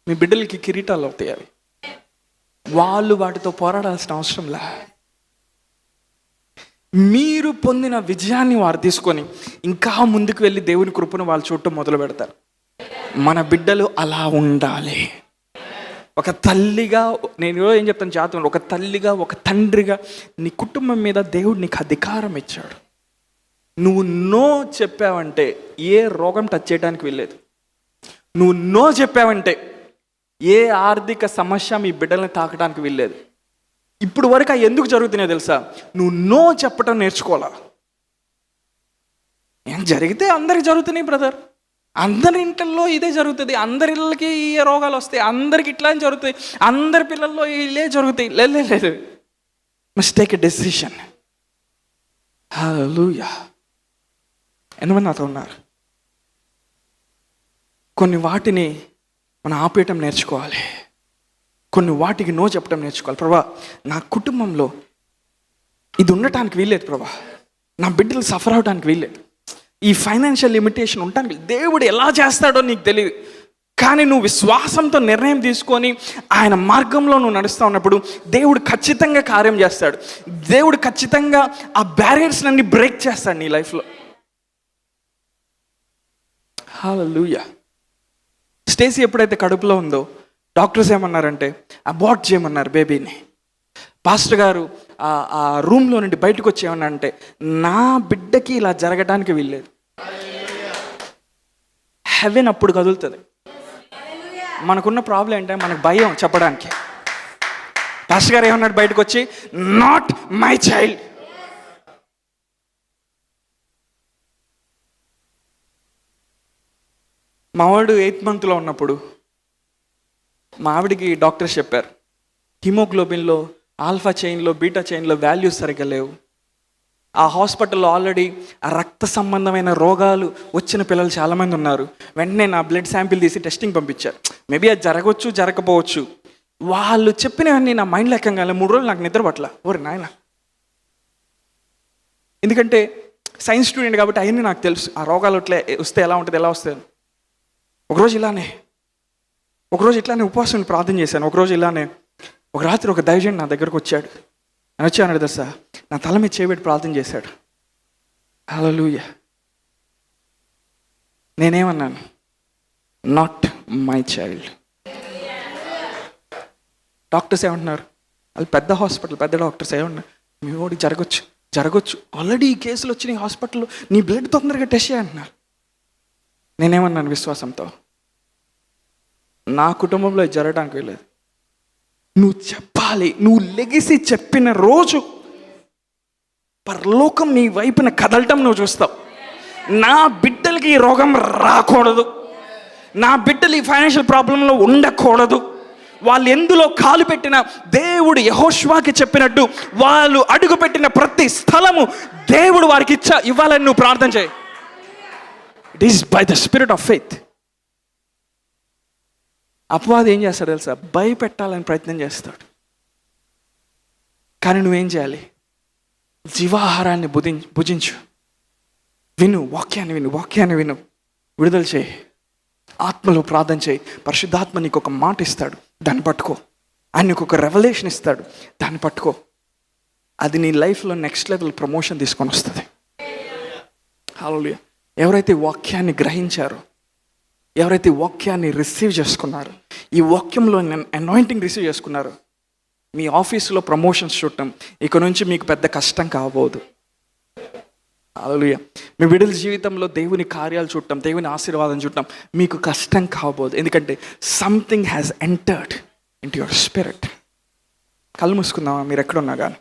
S1: మీ బిడ్డలకి కిరీటాలు అవుతాయి. అవి వాళ్ళు వాటితో పోరాడాల్సిన అవసరంలా. మీరు పొందిన విజయాన్ని వారు తీసుకొని ఇంకా ముందుకు వెళ్ళి దేవుని కృపను వాళ్ళు చూడటం మొదలు పెడతారు. మన బిడ్డలు అలా ఉండాలి. ఒక తల్లిగా, నేను ఏం చెప్తాను జాతకంలో, ఒక తల్లిగా, ఒక తండ్రిగా నీ కుటుంబం మీద దేవుడు నీకు అధికారం ఇచ్చాడు. నువ్వు నో చెప్పావంటే ఏ రోగం టచ్ చేయడానికి వెళ్ళలేదు. నువ్వు నో చెప్పావంటే ఏ ఆర్థిక సమస్య మీ బిడ్డల్ని తాకడానికి వెళ్ళలేదు. ఇప్పుడు వరకు అవి ఎందుకు జరుగుతున్నాయో తెలుసా? నువ్వు నో చెప్పటం నేర్చుకోవాలా. ఏం జరిగితే అందరికి జరుగుతున్నాయి బ్రదర్, అందరి ఇంట్లో ఇదే జరుగుతుంది, అందరి ఇళ్ళకి ఈ రోగాలు వస్తాయి, అందరికి ఇట్లా జరుగుతాయి, అందరి పిల్లల్లో ఇలే జరుగుతాయి. లేదు, మస్ట్ టేక్ ఎ డెసిషన్. హల్లెలూయా. ఎంతమంది నాతో ఉన్నారు? కొన్ని వాటిని మనం ఆపేయటం నేర్చుకోవాలి, కొన్ని వాటికి నో చెప్పడం నేర్చుకోవాలి. ప్రభా నా కుటుంబంలో ఇది ఉండటానికి వీల్లేదు, ప్రభా నా బిడ్డలు సఫర్ అవడానికి వీల్లేదు, ఈ ఫైనాన్షియల్ లిమిటేషన్ ఉండటానికి. దేవుడు ఎలా చేస్తాడో నీకు తెలియదు, కానీ నువ్వు విశ్వాసంతో నిర్ణయం తీసుకొని ఆయన మార్గంలో నువ్వు నడుస్తూ ఉన్నప్పుడు దేవుడు ఖచ్చితంగా కార్యం చేస్తాడు. దేవుడు ఖచ్చితంగా ఆ బ్యారియర్స్ అన్ని బ్రేక్ చేస్తాడు నీ లైఫ్లో. హల్లెలూయా. స్టేసీ ఎప్పుడైతే కడుపులో ఉందో డాక్టర్స్ ఏమన్నారంటే అబార్ట్ చేయమన్నారు బేబీని. పాస్టర్ గారు ఆ రూమ్లో నుండి బయటకు వచ్చి ఏమన్నారంటే నా బిడ్డకి ఇలా జరగడానికి వీల్లేదు. హెవెన్ అప్పుడు కదులుతుంది. మనకున్న ప్రాబ్లం ఏంటంటే మనకు భయం చెప్పడానికి. పాస్టర్ గారు ఏమన్నాడు బయటకు వచ్చి, నాట్ మై చైల్డ్. మావాడు 8th monthలో ఉన్నప్పుడు మా ఆవిడికి డాక్టర్స్ చెప్పారు, హిమోగ్లోబిన్లో, ఆల్ఫా చైన్లో, బీటా చైన్లో వాల్యూస్ సరిగ్గా లేవు. ఆ హాస్పిటల్లో ఆల్రెడీ ఆ రక్త సంబంధమైన రోగాలు వచ్చిన పిల్లలు చాలామంది ఉన్నారు. వెంటనే నా బ్లడ్ శాంపిల్ తీసి టెస్టింగ్ పంపించారు. మేబీ అది జరగవచ్చు, జరగకపోవచ్చు. వాళ్ళు చెప్పినవన్నీ నా మైండ్లో ఎక్కగానే 3 రోజులు నాకు నిద్ర పట్ల. ఓరి నాయన, ఎందుకంటే సైన్స్ స్టూడెంట్ కాబట్టి అవన్నీ నాకు తెలుసు. ఆ రోగాలు ఇట్లా వస్తే ఎలా ఉంటుంది, ఎలా వస్తుంది. ఒకరోజు ఇట్లానే ఉపవాసం ప్రార్థన చేశాను. ఒక రాత్రి ఒక దైవజనుడు నా దగ్గరకు వచ్చాడు. అని వచ్చి అన్నాడు, దశ నా తల మీద చేయబెట్టి ప్రార్థన చేశాడు. హల్లెలూయా. నేనేమన్నాను? Not my child. డాక్టర్స్ ఏమంటున్నారు? వాళ్ళు పెద్ద హాస్పిటల్, పెద్ద డాక్టర్స్ ఏమన్నారు? మీ వాడికి జరగచ్చు, ఆల్రెడీ ఈ కేసులు వచ్చినాయి హాస్పిటల్లో, నీ బ్లడ్ తొందరగా టెస్ట్ చేయంటున్నారు. నేనేమన్నాను విశ్వాసంతో? నా కుటుంబంలో ఇది జరగడానికి వెళ్ళలేదు. నువ్వు చెప్పాలి. నువ్వు లెగిసి చెప్పిన రోజు పరలోకం నీ వైపున కదలటం నువ్వు చూస్తావు. నా బిడ్డలకి ఈ రోగం రాకూడదు, నా బిడ్డలు ఈ ఫైనాన్షియల్ ప్రాబ్లంలో ఉండకూడదు. వాళ్ళు ఎందులో కాలు పెట్టినా దేవుడు యెహోషువకి చెప్పినట్టు వాళ్ళు అడుగు పెట్టిన ప్రతి స్థలము దేవుడు వారికి ఇవ్వాలని నువ్వు ప్రార్థన చేయి. It is by the spirit of faith. అపవాది ఏం చేస్తాడు తెలుసా? భయపెట్టాలని ప్రయత్నం చేస్తాడు. కానీ నువ్వేం చేయాలి? జీవాహారాన్ని భుజించు. వాక్యాన్ని విను, విడుదల చేయి, ఆత్మలో ప్రార్థన చేయి. పరిశుద్ధాత్మ నీకు ఒక మాట ఇస్తాడు, దాన్ని పట్టుకో. ఆయన నీకు ఒక రెవల్యూషన్ ఇస్తాడు, దాన్ని పట్టుకో. అది నీ లైఫ్లో నెక్స్ట్ లెవెల్ ప్రమోషన్ తీసుకొని వస్తుంది. హల్లెలూయా. ఎవరైతే వాక్యాన్ని గ్రహించారో, ఎవరైతే వాక్యాన్ని రిసీవ్ చేసుకున్నారో, ఈ వాక్యంలో అనాయింటింగ్ రిసీవ్ చేసుకున్నారో, మీ ఆఫీసులో ప్రమోషన్స్ చూడటం ఇక నుంచి మీకు పెద్ద కష్టం కాబోదు. హల్లెలూయా. మీ బిడ్డల జీవితంలో దేవుని కార్యాలు చూడటం, దేవుని ఆశీర్వాదం చూడటం మీకు కష్టం కాబోదు. ఎందుకంటే something has entered into your spirit. కళ్ళు మూసుకుందామా మీరు ఎక్కడున్నా కానీ?